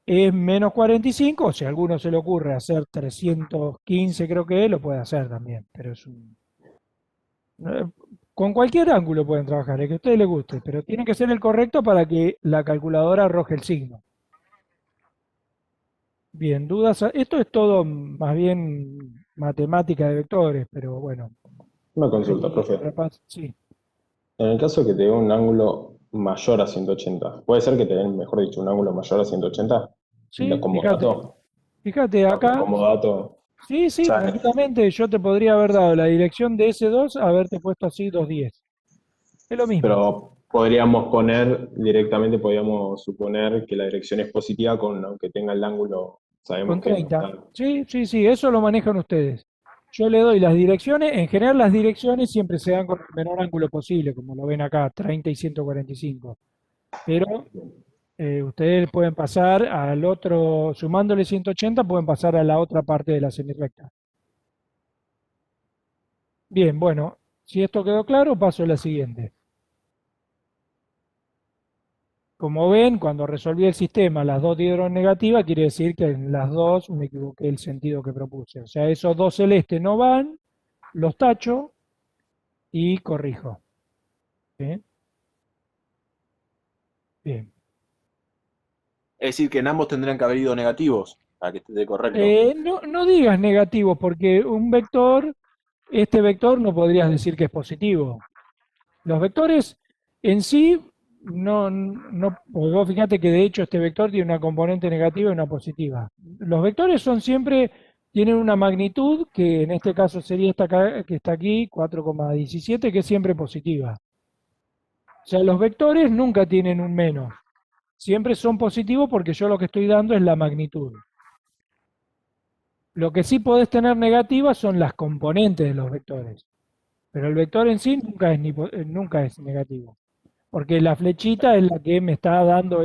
es menos 45, o si a alguno se le ocurre hacer 315, creo que lo puede hacer también, pero eh, con cualquier ángulo pueden trabajar, el que a ustedes les guste, pero tiene que ser el correcto para que la calculadora arroje el signo. Bien, dudas. Esto es todo más bien matemática de vectores, pero bueno, Una consulta, ahí profe. sí. En el caso que te dé un ángulo mayor a 180, ¿puede ser que te den, mejor dicho, un ángulo mayor a 180? Sí, Como fíjate, dato, fíjate acá. como dato. O Sí, sí, sea, tranquilamente yo te podría haber dado la dirección de S2, haberte puesto así 210. Es lo mismo, pero podríamos poner directamente, podríamos suponer que la dirección es positiva con, aunque tenga el ángulo, sabemos con que no 30. está. Sí, sí, sí, eso lo manejan ustedes. Yo le doy las direcciones, en general las direcciones siempre se dan con el menor ángulo posible, como lo ven acá, 30 y 145. Pero ustedes pueden pasar al otro, sumándole 180, pueden pasar a la otra parte de la semirrecta. Bien, bueno, si esto quedó claro, paso a la siguiente. Como ven, cuando resolví el sistema, las dos dieron negativa, quiere decir que en las dos me equivoqué el sentido que propuse. O sea, esos dos celestes no van, los tacho y corrijo. ¿Sí? Bien. Es decir, que en ambos tendrían que haber ido negativos para que esté correcto. No digas negativo, porque un vector, este vector no podrías decir que es positivo. Los vectores en sí, porque vos fíjate que de hecho este vector tiene una componente negativa y una positiva. Los vectores son siempre, tienen una magnitud, que en este caso sería esta que está aquí, 4,17, que es siempre positiva. O sea, los vectores nunca tienen un menos, siempre son positivos porque yo lo que estoy dando es la magnitud. Lo que sí podés tener negativas son las componentes de los vectores, pero el vector en sí nunca es negativo. Porque la flechita es la que me está dando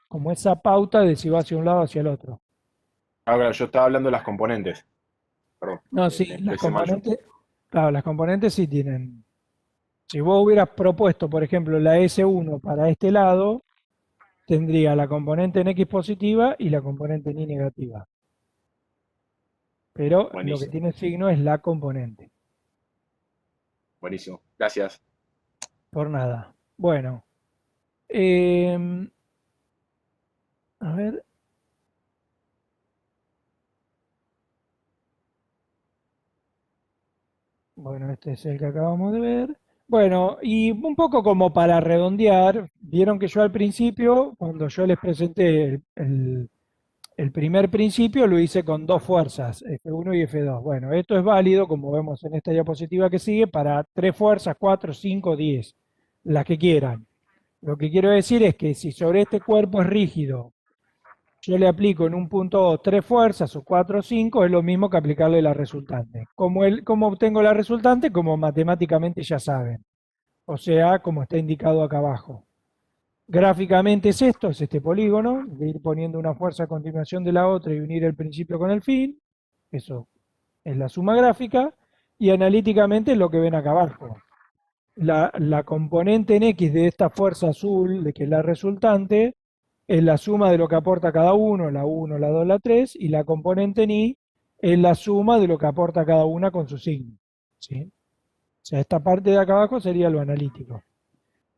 como esa pauta de si va hacia un lado o hacia el otro. Ahora, yo estaba hablando de las componentes. Perdón, No, sí, me las expresé mal yo. componentes, claro, las componentes sí tienen. Si vos hubieras propuesto, por ejemplo, la S1 para este lado, tendría la componente en X positiva y la componente en Y negativa. Pero lo que Buenísimo, tiene signo es la componente, buenísimo. Gracias. por nada. Bueno, em, a ver, bueno, este es el que acabamos de ver. Bueno, y un poco como para redondear, vieron que yo al principio, cuando yo les presenté el primer principio, lo hice con dos fuerzas, F1 y F2. Bueno, esto es válido, como vemos en esta diapositiva que sigue, para tres fuerzas, 4, 5, 10, las que quieran. Lo que quiero decir es que si sobre este cuerpo es rígido yo le aplico en un punto 3 fuerzas o 4 o 5, es lo mismo que aplicarle la resultante. ¿Cómo obtengo la resultante? Como matemáticamente ya saben, o sea, como está indicado acá abajo. Gráficamente es esto, es este polígono, de ir poniendo una fuerza a continuación de la otra y unir el principio con el fin, eso es la suma gráfica, y analíticamente es lo que ven acá abajo. La componente en X de esta fuerza azul, de que es la resultante, es la suma de lo que aporta cada uno, la 1, la 2, la 3, y la componente en Y es la suma de lo que aporta cada una con su signo. ¿Sí? O sea, esta parte de acá abajo sería lo analítico.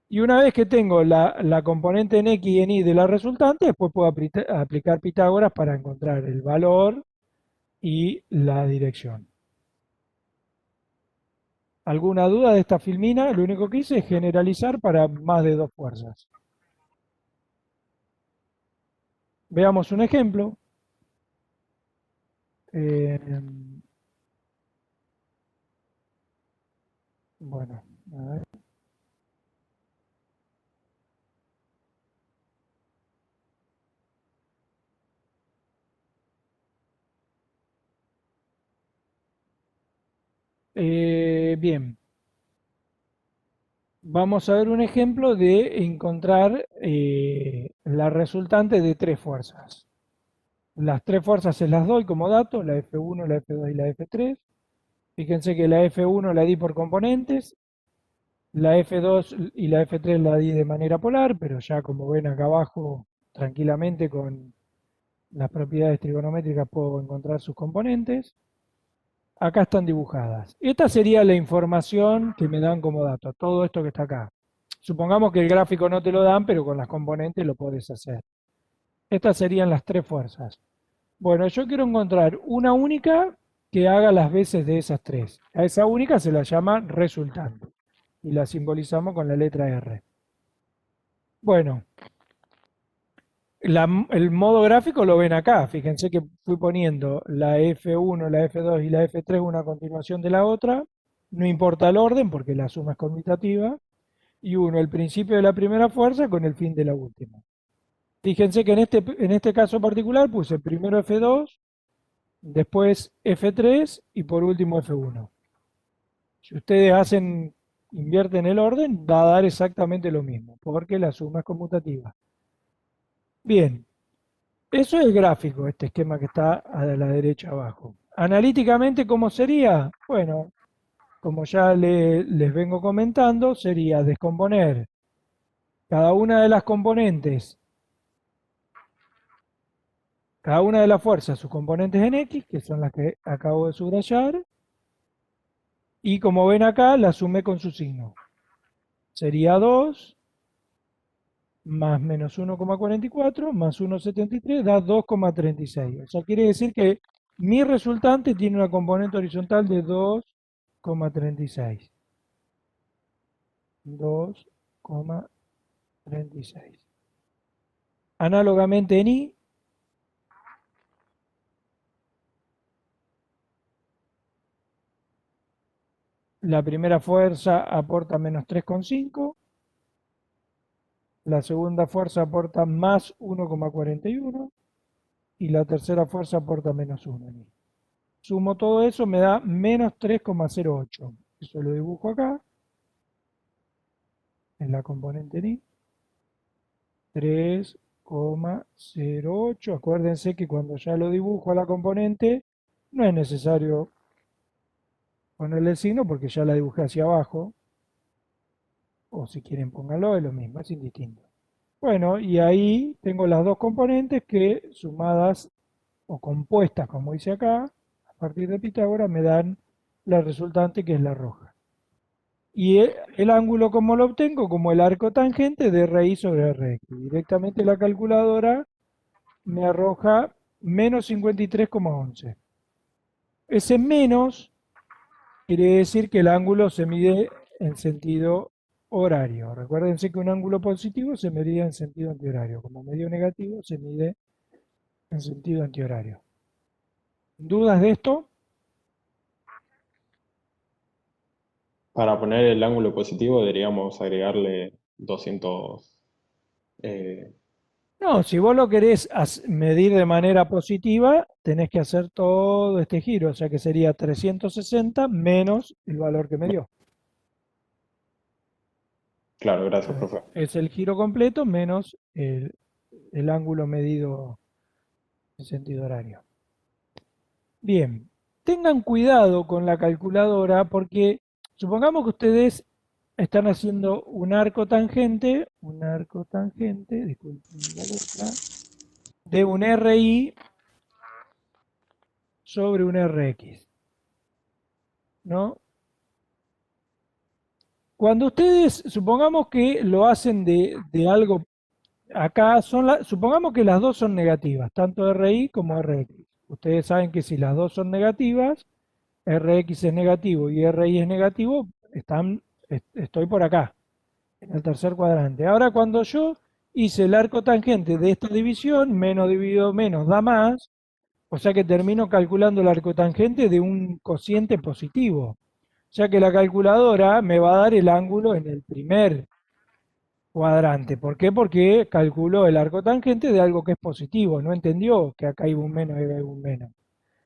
Y una vez que tengo la componente en X y en Y de la resultante, después puedo aplicar Pitágoras para encontrar el valor y la dirección. ¿Alguna duda de esta filmina? Lo único que hice es generalizar para más de 2 fuerzas. Veamos un ejemplo. Eh, bueno, a ver. Bien, vamos a ver un ejemplo de encontrar la resultante de 3 fuerzas. Las 3 fuerzas se las doy como dato, la F1, la F2 y la F3. Fíjense que la F1 la di por componentes, la F2 y la F3 la di de manera polar, pero ya como ven acá abajo, tranquilamente con las propiedades trigonométricas puedo encontrar sus componentes. Acá están dibujadas. Esta sería la información que me dan como dato, todo esto que está acá. Supongamos que el gráfico no te lo dan, pero con las componentes lo podés hacer. Estas serían las 3 fuerzas. Bueno, yo quiero encontrar una única que haga las veces de esas 3. A esa única se la llama resultante y la simbolizamos con la letra R. Bueno, el modo gráfico lo ven acá. Fíjense que fui poniendo la F1, la F2 y la F3 una a continuación de la otra. No importa el orden porque la suma es conmutativa. Y uno el principio de la primera fuerza con el fin de la última. Fíjense que en este caso particular puse primero F2, después F3 y por último F1. Si ustedes invierten el orden, va a dar exactamente lo mismo, porque la suma es conmutativa. Bien, eso es gráfico, este esquema que está a la derecha abajo. Analíticamente, ¿cómo sería? Bueno, como ya les vengo comentando, sería descomponer cada una de las componentes, cada una de las fuerzas, sus componentes en X, que son las que acabo de subrayar, y como ven acá, la sumé con su signo. Sería 2 más menos 1,44 más 1,73 da 2,36. O sea, quiere decir que mi resultante tiene una componente horizontal de 2,36. 2,36. Análogamente en Y, la primera fuerza aporta menos 3,5. La segunda fuerza aporta más 1,41 y la tercera fuerza aporta menos 1. Sumo todo eso, me da menos 3,08. Eso lo dibujo acá, en la componente ni. 3,08. Acuérdense que cuando ya lo dibujo a la componente, no es necesario ponerle el signo porque ya la dibujé hacia abajo. O si quieren pónganlo, es lo mismo, es indistinto. Bueno, y ahí tengo las dos componentes que sumadas o compuestas, como dice acá, a partir de Pitágoras, me dan la resultante que es la roja. Y el ángulo, ¿cómo lo obtengo? Como el arco tangente de RI sobre RX. Directamente la calculadora me arroja menos 53,11. Ese menos quiere decir que el ángulo se mide en sentido horario. Recuérdense que un ángulo positivo se medía en sentido antihorario. Como medio negativo se mide en sentido antihorario. ¿Dudas de esto? Para poner el ángulo positivo deberíamos agregarle 200, No, si vos lo querés medir de manera positiva, tenés que hacer todo este giro, o sea que sería 360 menos el valor que me dio. Claro, gracias, profe. Es el giro completo menos el ángulo medido en sentido horario. Bien, tengan cuidado con la calculadora porque supongamos que ustedes están haciendo un arco tangente, disculpen la letra, de un RI sobre un RX, ¿no? Cuando ustedes, supongamos que lo hacen de algo, acá supongamos que las dos son negativas, tanto RI como RX. Ustedes saben que si las dos son negativas, RX es negativo y RI es negativo, estoy por acá, en el tercer cuadrante. Ahora, cuando yo hice el arco tangente de esta división, menos dividido menos da más, o sea que termino calculando el arco tangente de un cociente positivo. O sea que la calculadora me va a dar el ángulo en el primer cuadrante. ¿Por qué? Porque calculó el arco tangente de algo que es positivo. No entendió que acá iba un menos y acá iba un menos.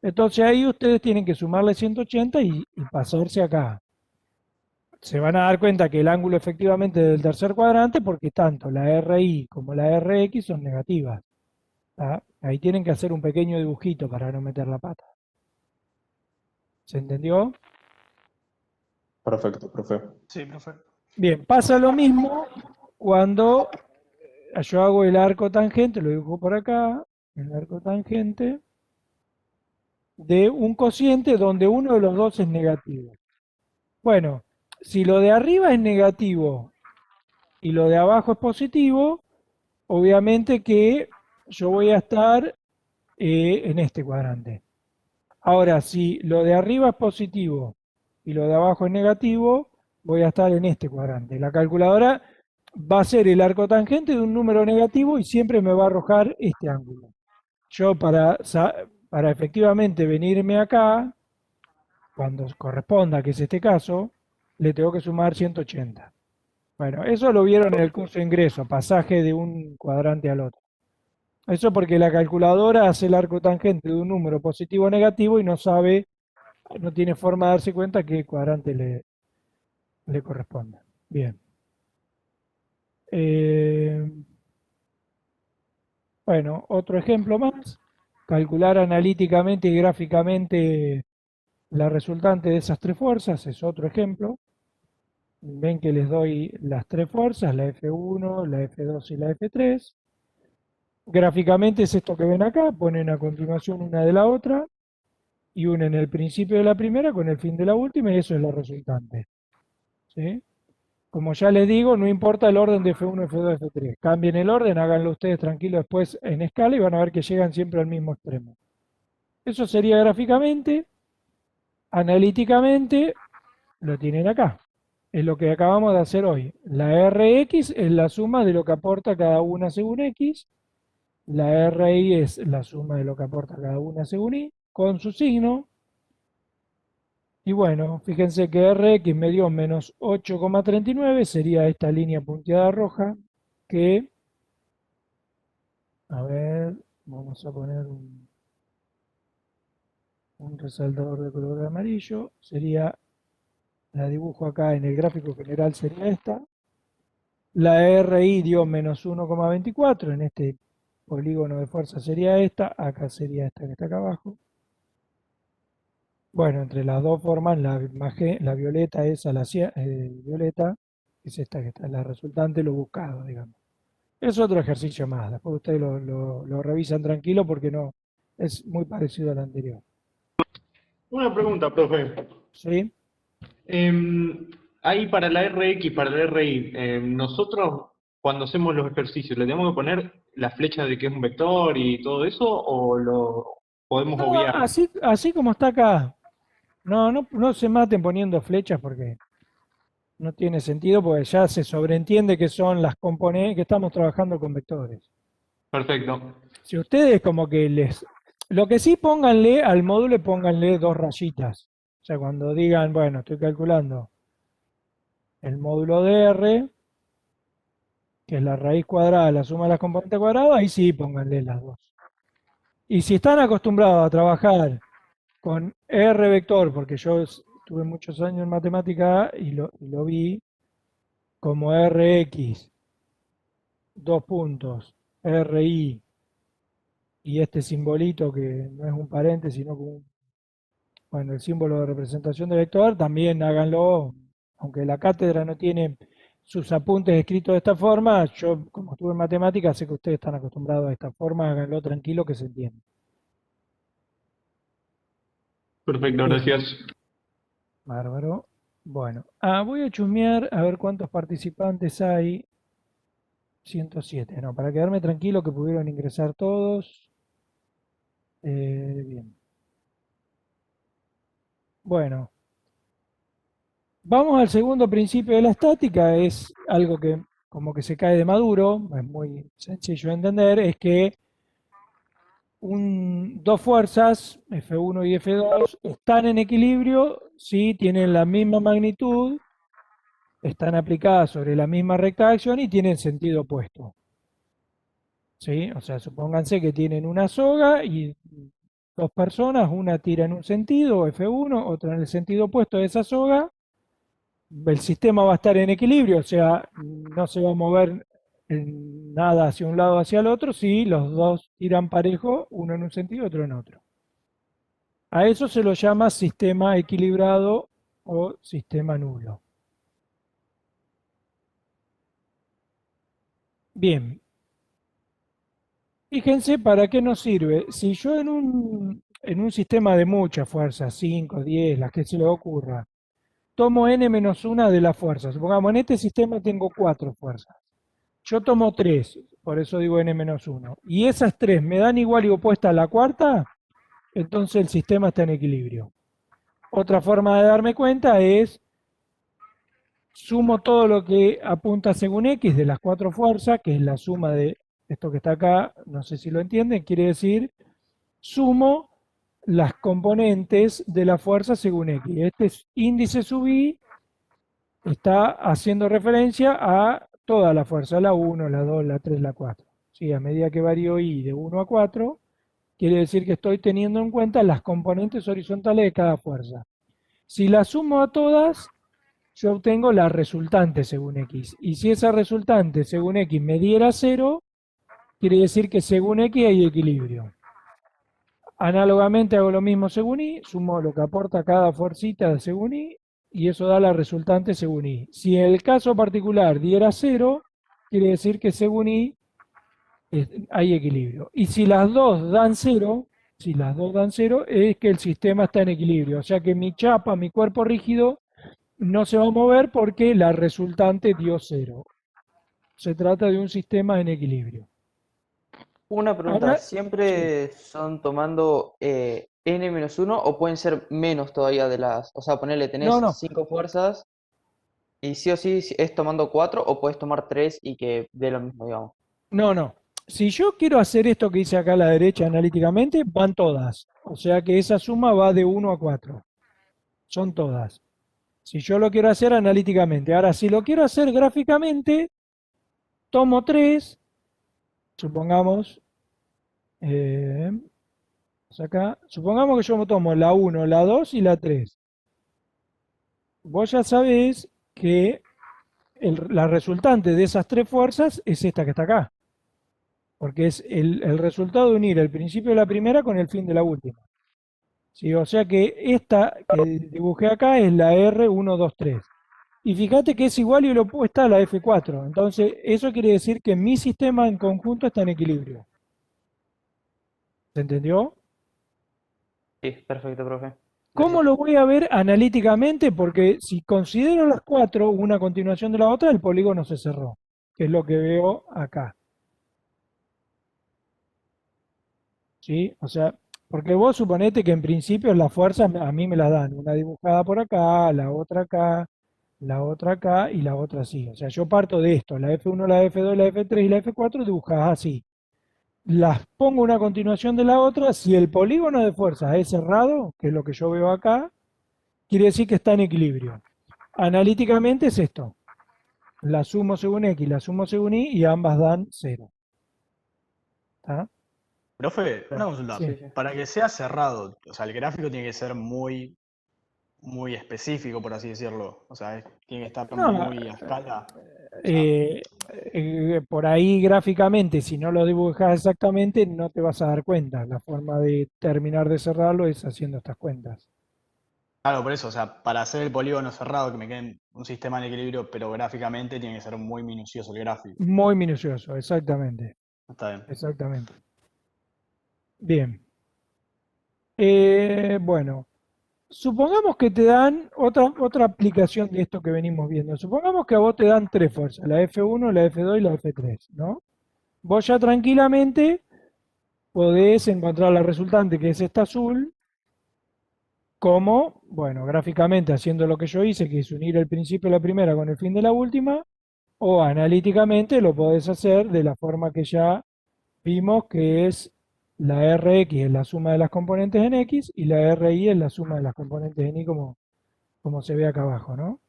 Entonces ahí ustedes tienen que sumarle 180 y pasarse acá. Se van a dar cuenta que el ángulo efectivamente del tercer cuadrante, porque tanto la RI como la RX son negativas. ¿Tá? Ahí tienen que hacer un pequeño dibujito para no meter la pata. ¿Se entendió? Perfecto, profe. Sí, profe. Bien, pasa lo mismo cuando yo hago el arco tangente, lo dibujo por acá, el arco tangente de un cociente donde uno de los dos es negativo. Bueno, si lo de arriba es negativo y lo de abajo es positivo, obviamente que yo voy a estar en este cuadrante. Ahora, si lo de arriba es positivo y lo de abajo es negativo, voy a estar en este cuadrante. La calculadora va a ser el arco tangente de un número negativo y siempre me va a arrojar este ángulo. Yo para efectivamente venirme acá, cuando corresponda, que es este caso, le tengo que sumar 180. Bueno, eso lo vieron en el curso de ingreso, pasaje de un cuadrante al otro. Eso porque la calculadora hace el arco tangente de un número positivo o negativo y no sabe, no tiene forma de darse cuenta qué cuadrante le corresponde. Bien. Bueno, otro ejemplo más. Calcular analíticamente y gráficamente la resultante de esas tres fuerzas es otro ejemplo. Ven que les doy las tres fuerzas, la F1, la F2 y la F3. Gráficamente es esto que ven acá, ponen a continuación una de la otra y unen el principio de la primera con el fin de la última y eso es la resultante. ¿Sí? Como ya les digo, no importa el orden de F1, F2, F3. Cambien el orden, háganlo ustedes tranquilos después en escala y van a ver que llegan siempre al mismo extremo. Eso sería gráficamente. Analíticamente lo tienen acá. Es lo que acabamos de hacer hoy. La Rx es la suma de lo que aporta cada una según X. La RI es la suma de lo que aporta cada una según Y, con su signo. Y bueno, fíjense que Rx me dio menos 8,39, sería esta línea punteada roja, que, a ver, vamos a poner un resaltador de color amarillo, sería, la dibujo acá en el gráfico general, sería esta. La RI dio menos 1,24, en este polígono de fuerza sería esta, acá sería esta que está acá abajo. Bueno, entre las dos forman la violeta, esa, la violeta, es esta que está, la resultante, lo buscado, digamos. Es otro ejercicio más, después ustedes lo revisan tranquilo porque no, es muy parecido al anterior. Una pregunta, profe. ¿Sí? Ahí para la RX, para la RI, nosotros cuando hacemos los ejercicios, ¿le tenemos que poner la flecha de que es un vector y todo eso o lo podemos No, obviar? así como está acá. No se maten poniendo flechas porque no tiene sentido, porque ya se sobreentiende que son las componentes, que estamos trabajando con vectores. Perfecto. Si ustedes como que lo que sí pónganle al módulo, pónganle dos rayitas. O sea, cuando digan, bueno, estoy calculando el módulo de R, que es la raíz cuadrada, la suma de las componentes cuadradas, ahí sí pónganle las dos. Y si están acostumbrados a trabajar con R vector, porque yo tuve muchos años en matemática y lo vi como Rx, dos puntos, Ri, y este simbolito que no es un paréntesis, sino como bueno, el símbolo de representación de vector, también háganlo, aunque la cátedra no tiene sus apuntes escritos de esta forma, yo como estuve en matemáticas sé que ustedes están acostumbrados a esta forma, háganlo tranquilo que se entiende. Perfecto, Bien, gracias. bárbaro. Bueno, voy a chusmear a ver cuántos participantes hay. 107, no, para quedarme tranquilo que pudieron ingresar todos. Bien. Bueno, vamos al segundo principio de la estática, es algo que como que se cae de maduro, es muy sencillo de entender, es que dos fuerzas, F1 y F2, están en equilibrio si tienen la misma magnitud, están aplicadas sobre la misma recta de acción y tienen sentido opuesto. ¿Sí? O sea, supónganse que tienen una soga y dos personas, una tira en un sentido, F1, otra en el sentido opuesto de esa soga, el sistema va a estar en equilibrio, o sea, no se va a mover en nada hacia un lado o hacia el otro si los dos tiran parejo, uno en un sentido, otro en otro. A eso se lo llama sistema equilibrado o sistema nulo. Bien, fíjense para qué nos sirve. Si yo en un sistema de muchas fuerzas, 5, 10, las que se le ocurra, tomo n-1 de las fuerzas. Supongamos, en este sistema tengo 4 fuerzas. Yo tomo 3, por eso digo n-1. Y esas 3 me dan igual y opuesta a la cuarta, entonces el sistema está en equilibrio. Otra forma de darme cuenta es, sumo todo lo que apunta según x de las 4 fuerzas, que es la suma de esto que está acá, no sé si lo entienden, quiere decir, sumo las componentes de la fuerza según x. Este índice sub i está haciendo referencia a toda la fuerza, la 1, la 2, la 3, la 4. ¿Sí? A medida que varío i de 1 a 4, quiere decir que estoy teniendo en cuenta las componentes horizontales de cada fuerza. Si las sumo a todas, yo obtengo la resultante según x. Y si esa resultante según x me diera 0, quiere decir que según x hay equilibrio. Análogamente hago lo mismo según i, sumo lo que aporta cada fuercita según i, y eso da la resultante según i. Si en el caso particular diera 0, quiere decir que según i hay equilibrio. Y si las dos dan 0, si las dos dan 0, es que el sistema está en equilibrio. O sea que mi chapa, mi cuerpo rígido, no se va a mover porque la resultante dio 0. Se trata de un sistema en equilibrio. Una pregunta, Ahora, sí. ¿siempre son tomando n-1 o pueden ser menos todavía de las... O sea, ponerle, tenés No, no, 5 fuerzas y sí o sí es tomando 4 o puedes tomar 3 y que dé lo mismo, digamos? no, no. Si yo quiero hacer esto que dice acá a la derecha analíticamente, van todas. O sea que esa suma va de 1 a 4. Son todas. Si yo lo quiero hacer analíticamente. Ahora, si lo quiero hacer gráficamente, tomo 3, supongamos, acá, supongamos que yo tomo la 1, la 2 y la 3. Vos ya sabés que la resultante de esas 3 fuerzas es esta que está acá. Porque es el resultado de unir el principio de la primera con el fin de la última. ¿Sí? O sea que esta que dibujé acá es la R123. Y fíjate que es igual y opuesta a la F4. Entonces, eso quiere decir que mi sistema en conjunto está en equilibrio. ¿Se entendió? Sí, perfecto, profe. ¿Cómo Gracias. lo voy a ver analíticamente? Porque si considero las 4 una continuación de la otra, el polígono se cerró, que es lo que veo acá. ¿Sí? O sea, porque vos suponete que en principio las fuerzas a mí me las dan, una dibujada por acá, la otra acá, la otra acá y la otra así. O sea, yo parto de esto, la F1, la F2, la F3 y la F4 dibujadas así. Las pongo una continuación de la otra, si el polígono de fuerzas es cerrado, que es lo que yo veo acá, quiere decir que está en equilibrio. Analíticamente es esto. la sumo según X, la sumo según Y y ambas dan 0. ¿Está? Profe, una consulta. Sí. Sí, sí. Para que sea cerrado, o sea, el gráfico tiene que ser muy, muy específico, por así decirlo. O sea, tiene que estar No, muy a escala. O sea, por ahí gráficamente, si no lo dibujas exactamente, no te vas a dar cuenta. La forma de terminar de cerrarlo es haciendo estas cuentas. claro, por eso, o sea, para hacer el polígono cerrado, que me quede un sistema en equilibrio, pero gráficamente tiene que ser muy minucioso el gráfico. Muy minucioso, exactamente. Está bien. Exactamente. Bien. Bueno, supongamos que te dan otra aplicación de esto que venimos viendo. Supongamos que a vos te dan tres fuerzas, la F1, la F2 y la F3, ¿no? Vos ya tranquilamente podés encontrar la resultante, que es esta azul, como, bueno, gráficamente haciendo lo que yo hice, que es unir el principio de la primera con el fin de la última, o analíticamente lo podés hacer de la forma que ya vimos, que es la Rx es la suma de las componentes en X y la Ri es la suma de las componentes en Y, como se ve acá abajo, ¿no?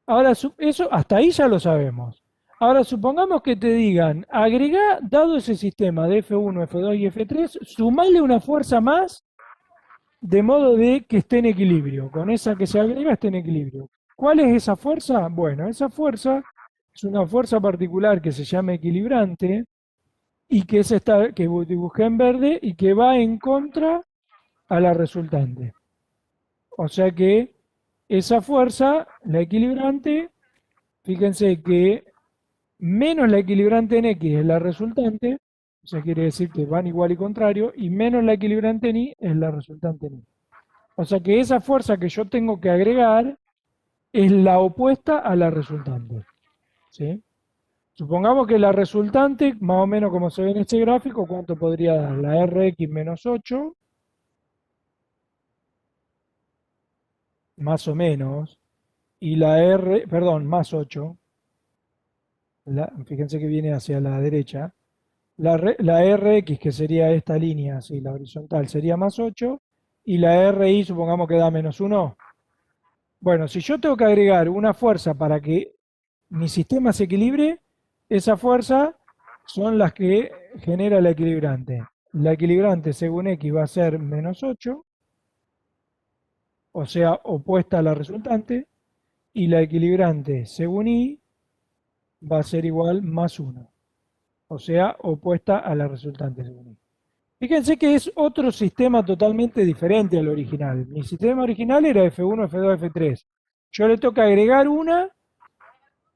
Ahora, eso hasta ahí ya lo sabemos. Ahora, supongamos que te digan, agrega, dado ese sistema de F1, F2 y F3, sumale una fuerza más de modo de que esté en equilibrio. Con esa que se agrega esté en equilibrio. ¿Cuál es esa fuerza? Bueno, esa fuerza es una fuerza particular que se llama equilibrante y que es esta que dibujé en verde y que va en contra a la resultante. O sea que esa fuerza, la equilibrante, fíjense que menos la equilibrante en X es la resultante, o sea, quiere decir que van igual y contrario, y menos la equilibrante en Y es la resultante en Y. O sea que esa fuerza que yo tengo que agregar es la opuesta a la resultante. ¿Sí? Supongamos que la resultante, más o menos como se ve en este gráfico, ¿cuánto podría dar? La Rx menos 8, más o menos, y la perdón, más 8, fíjense que viene hacia la derecha, la Rx, que sería esta línea, así, la horizontal, sería más 8, y la Ri, supongamos que da menos 1. Bueno, si yo tengo que agregar una fuerza para que mi sistema se equilibre, esa fuerza son las que genera la equilibrante. La equilibrante según X va a ser menos 8, o sea, opuesta a la resultante, y la equilibrante según Y va a ser igual más 1, o sea, opuesta a la resultante según Y. Fíjense que es otro sistema totalmente diferente al original. Mi sistema original era F1, F2, F3. Yo le toca agregar una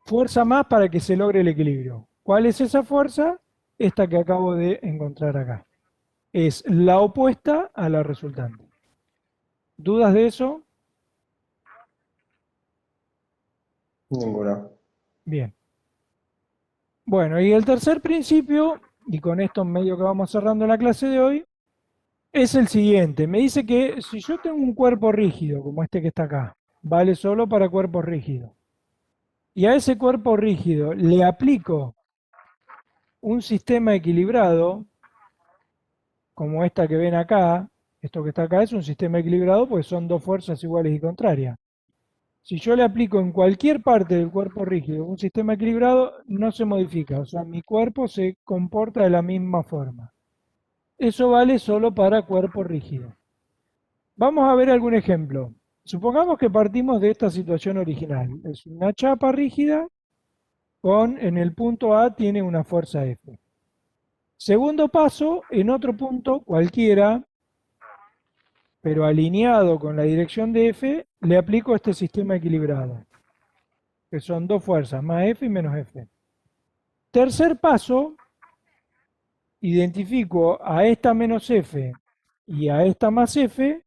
fuerza más para que se logre el equilibrio. ¿Cuál es esa fuerza? Esta que acabo de encontrar acá. Es la opuesta a la resultante. ¿Dudas de eso? Ninguna. Bien. Bueno, y el tercer principio, y con esto medio que vamos cerrando la clase de hoy, es el siguiente. Me dice que si yo tengo un cuerpo rígido, como este que está acá, vale solo para cuerpos rígidos, y a ese cuerpo rígido le aplico un sistema equilibrado, como esta que ven acá, esto que está acá es un sistema equilibrado porque son dos fuerzas iguales y contrarias. Si yo le aplico en cualquier parte del cuerpo rígido un sistema equilibrado, no se modifica, o sea, mi cuerpo se comporta de la misma forma. Eso vale solo para cuerpo rígido. Vamos a ver algún ejemplo. Supongamos que partimos de esta situación original. Es una chapa rígida en el punto A tiene una fuerza F. Segundo paso, en otro punto cualquiera, pero alineado con la dirección de F, le aplico este sistema equilibrado, que son dos fuerzas, más F y menos F. Tercer paso, identifico a esta menos F y a esta más F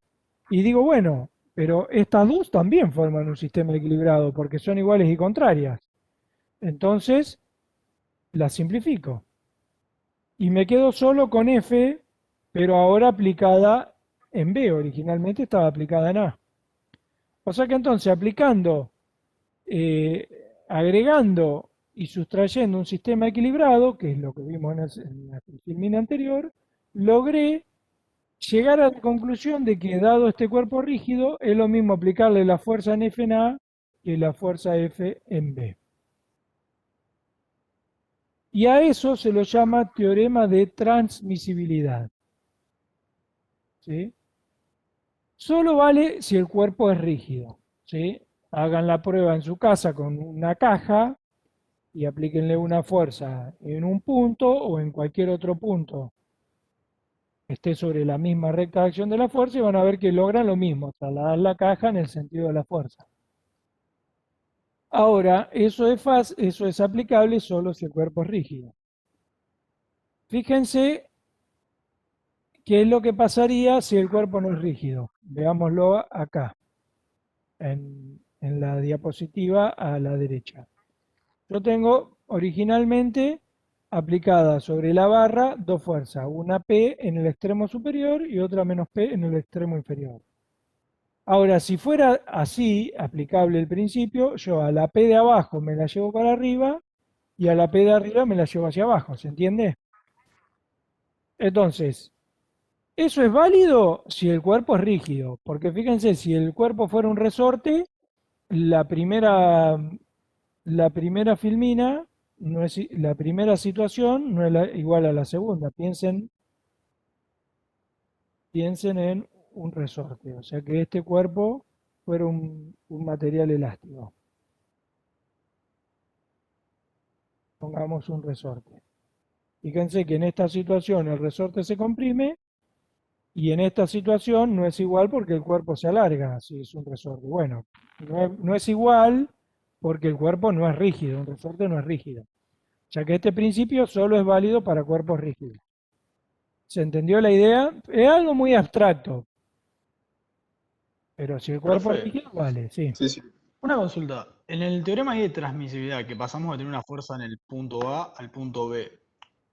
y digo, bueno, pero estas dos también forman un sistema equilibrado porque son iguales y contrarias. Entonces, las simplifico. Y me quedo solo con F, pero ahora aplicada en B. Originalmente estaba aplicada en A. O sea que entonces aplicando, agregando y sustrayendo un sistema equilibrado, que es lo que vimos en el filmina anterior, logré llegar a la conclusión de que dado este cuerpo rígido, es lo mismo aplicarle la fuerza en F en A que la fuerza F en B. Y a eso se lo llama teorema de transmisibilidad. ¿Sí? Solo vale si el cuerpo es rígido. ¿Sí? Hagan la prueba en su casa con una caja y aplíquenle una fuerza en un punto o en cualquier otro punto que esté sobre la misma recta de acción de la fuerza y van a ver que logran lo mismo, trasladar la caja en el sentido de la fuerza. Ahora, eso es aplicable solo si el cuerpo es rígido. Fíjense qué es lo que pasaría si el cuerpo no es rígido. Veámoslo acá, en la diapositiva a la derecha. Yo tengo originalmente aplicada sobre la barra dos fuerzas, una P en el extremo superior y otra menos P en el extremo inferior. Ahora, si fuera así, aplicable el principio, yo a la P de abajo me la llevo para arriba y a la P de arriba me la llevo hacia abajo, ¿se entiende? Entonces, eso es válido si el cuerpo es rígido, porque fíjense, si el cuerpo fuera un resorte, la primera filmina, la primera situación no es igual a la segunda. Piensen en un resorte, o sea que este cuerpo fuera un material elástico. Pongamos un resorte. Fíjense que en esta situación el resorte se comprime y en esta situación no es igual porque el cuerpo se alarga, si es un resorte. Bueno, no es igual porque el cuerpo no es rígido, un resorte no es rígido. Ya que este principio solo es válido para cuerpos rígidos. ¿Se entendió la idea? Es algo muy abstracto, pero si el cuerpo es Profe, rígido, vale, sí. Sí, sí. una consulta. En el teorema ahí de transmisibilidad, que pasamos de tener una fuerza en el punto A al punto B,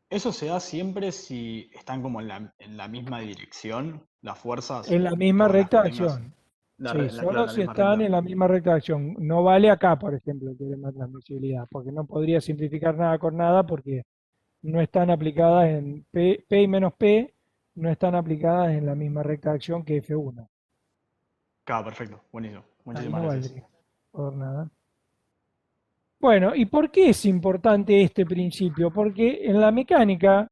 ¿eso se da siempre si están como en la misma dirección, las fuerzas, En la misma todas las recta que de tengas? acción. Claro, Sí, en solo la si misma están recta. en la misma recta de acción. No vale acá, por ejemplo, el teorema de transmisibilidad, porque no podría simplificar nada con nada porque no están aplicadas en P y menos P, no están aplicadas en la misma recta de acción que F1. Claro, perfecto, buenísimo. Ahí Muchísimas no gracias. valdría, por nada. Bueno, ¿y por qué es importante este principio? Porque en la mecánica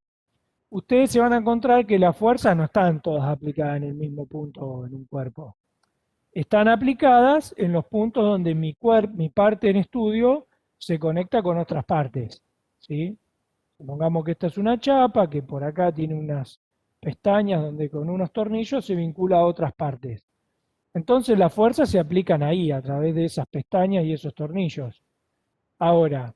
ustedes se van a encontrar que las fuerzas no están todas aplicadas en el mismo punto en un cuerpo. Están aplicadas en los puntos donde mi parte en estudio se conecta con otras partes. ¿Sí? Supongamos que esta es una chapa, que por acá tiene unas pestañas donde con unos tornillos se vincula a otras partes. Entonces las fuerzas se aplican ahí, a través de esas pestañas y esos tornillos. Ahora,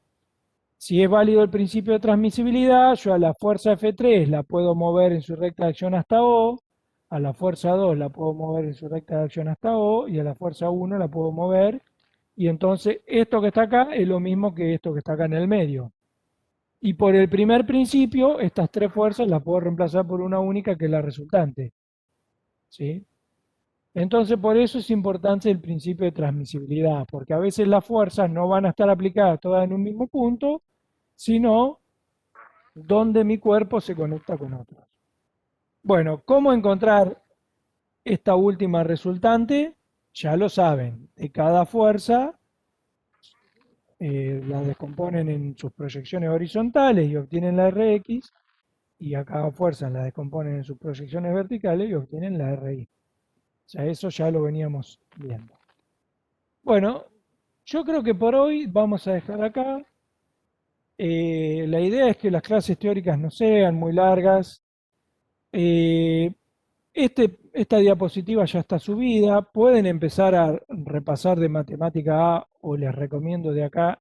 si es válido el principio de transmisibilidad, yo a la fuerza F3 la puedo mover en su recta de acción hasta O, a la fuerza 2 la puedo mover en su recta de acción hasta O, y a la fuerza 1 la puedo mover, y entonces esto que está acá es lo mismo que esto que está acá en el medio. Y por el primer principio, estas tres fuerzas las puedo reemplazar por una única que es la resultante. ¿Sí? Entonces, por eso es importante el principio de transmisibilidad, porque a veces las fuerzas no van a estar aplicadas todas en un mismo punto, sino donde mi cuerpo se conecta con otros. Bueno, ¿cómo encontrar esta última resultante? Ya lo saben, de cada fuerza la descomponen en sus proyecciones horizontales y obtienen la Rx, y a cada fuerza la descomponen en sus proyecciones verticales y obtienen la Ri. O sea, eso ya lo veníamos viendo. Bueno, yo creo que por hoy vamos a dejar acá. La idea es que las clases teóricas no sean muy largas. Eh, esta diapositiva ya está subida. Pueden empezar a repasar de matemática A o les recomiendo de acá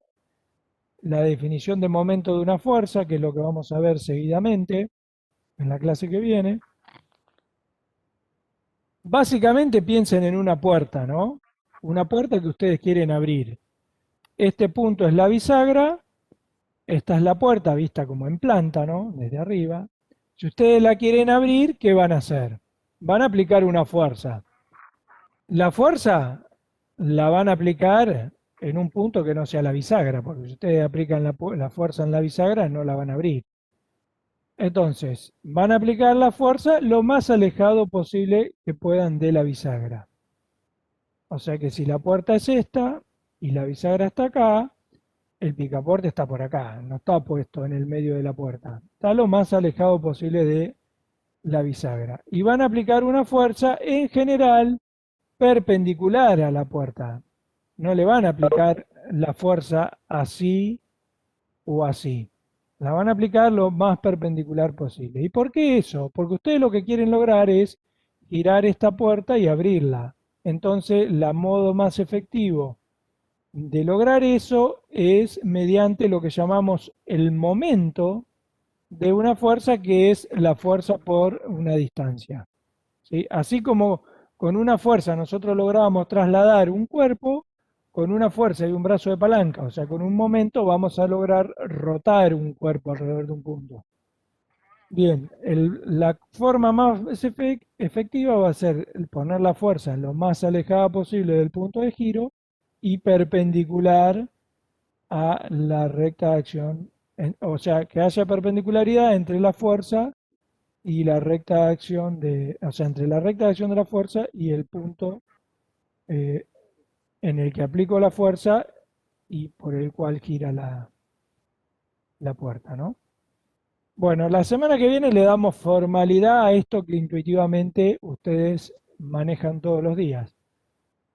la definición de momento de una fuerza, que es lo que vamos a ver seguidamente en la clase que viene. Básicamente piensen en una puerta, ¿no? Una puerta que ustedes quieren abrir. Este punto es la bisagra, esta es la puerta vista como en planta, ¿no? Desde arriba. Si ustedes la quieren abrir, ¿qué van a hacer? Van a aplicar una fuerza. La fuerza la van a aplicar en un punto que no sea la bisagra, porque si ustedes aplican la fuerza en la bisagra, no la van a abrir. Entonces, van a aplicar la fuerza lo más alejado posible que puedan de la bisagra. O sea que si la puerta es esta y la bisagra está acá, el picaporte está por acá, no está puesto en el medio de la puerta. Está lo más alejado posible de la bisagra. Y van a aplicar una fuerza en general perpendicular a la puerta. No le van a aplicar la fuerza así o así. La van a aplicar lo más perpendicular posible. ¿Y por qué eso? Porque ustedes lo que quieren lograr es girar esta puerta y abrirla. Entonces, el modo más efectivo de lograr eso es mediante lo que llamamos el momento de una fuerza, que es la fuerza por una distancia. ¿Sí? Así como con una fuerza nosotros logramos trasladar un cuerpo, con una fuerza y un brazo de palanca, o sea, con un momento vamos a lograr rotar un cuerpo alrededor de un punto. Bien, la forma más efectiva va a ser poner la fuerza lo más alejada posible del punto de giro y perpendicular a la recta de acción, o sea, que haya perpendicularidad entre la fuerza y la recta de acción o sea, entre la recta de acción de la fuerza y el punto eh, en el que aplico la fuerza y por el cual gira la puerta, ¿no? Bueno, la semana que viene le damos formalidad a esto que intuitivamente ustedes manejan todos los días,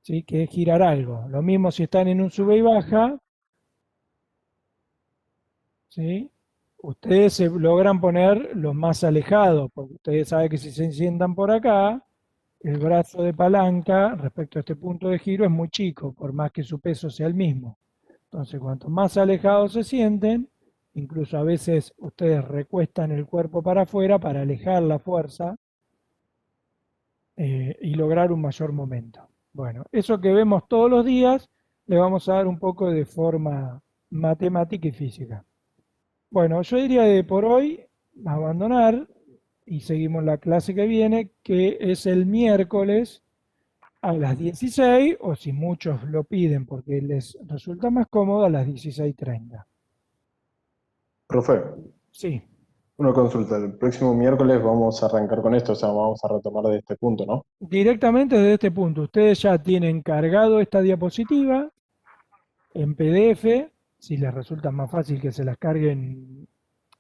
¿sí? Que es girar algo. Lo mismo si están en un sube y baja, ¿sí? Ustedes se logran poner los más alejados, porque ustedes saben que si se sientan por acá, el brazo de palanca respecto a este punto de giro es muy chico, por más que su peso sea el mismo. Entonces, cuanto más alejados se sienten, incluso a veces ustedes recuestan el cuerpo para afuera para alejar la fuerza y lograr un mayor momento. Bueno, eso que vemos todos los días, le vamos a dar un poco de forma matemática y física. Bueno, yo diría de por hoy abandonar y seguimos la clase que viene, que es el miércoles a las 16, o si muchos lo piden porque les resulta más cómodo, a las 16:30. Profe, Sí, una consulta. El próximo miércoles vamos a arrancar con esto, o sea, vamos a retomar de este punto, ¿no? directamente desde este punto, ustedes ya tienen cargado esta diapositiva en PDF, si les resulta más fácil que se las carguen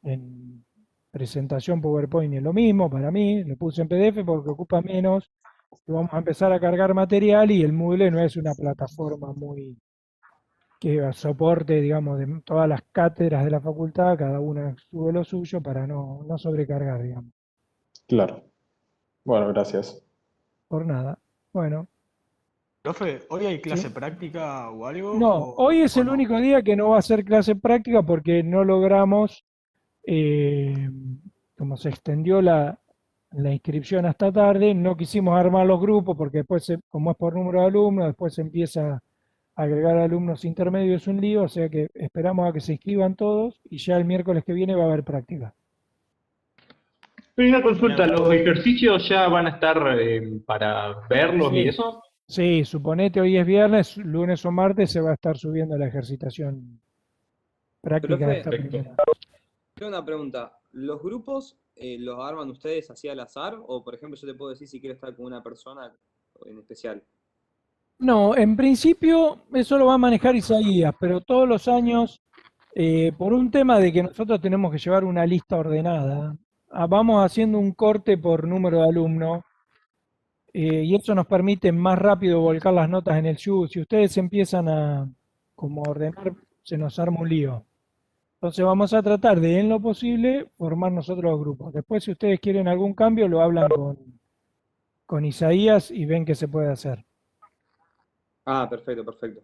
en presentación PowerPoint es lo mismo para mí, lo puse en PDF porque ocupa menos, y vamos a empezar a cargar material y el Moodle no es una plataforma muy que soporte, digamos, de todas las cátedras de la facultad, cada una sube lo suyo para no sobrecargar, digamos, Claro. Bueno, gracias. por nada. Bueno, Profe, ¿hoy hay clase ¿sí? práctica o algo? No, hoy es ¿O el no? único día que no va a ser clase práctica porque no logramos, eh, como se extendió la inscripción hasta tarde, no quisimos armar los grupos porque después, como es por número de alumnos, después se empieza a agregar alumnos intermedios, es un lío, o sea que esperamos a que se inscriban todos y ya el miércoles que viene va a haber práctica. Pero una consulta, Bien. ¿los ejercicios ya van a estar para verlos y Sí, eso? sí, suponete hoy es viernes, lunes o martes se va a estar subiendo la ejercitación práctica de Profe, esta primera. tengo una pregunta. ¿Los grupos los arman ustedes así al azar? O, por ejemplo, yo te puedo decir si quiero estar con una persona en especial. No, en principio eso lo va a manejar Isaías, pero todos los años, por un tema de que nosotros tenemos que llevar una lista ordenada, vamos haciendo un corte por número de alumnos y eso nos permite más rápido volcar las notas en el SHU. Si ustedes empiezan a como a ordenar, se nos arma un lío. Entonces vamos a tratar de, en lo posible, formar nosotros los grupos. Después, si ustedes quieren algún cambio, lo hablan con Isaías y ven qué se puede hacer. Ah, perfecto, perfecto.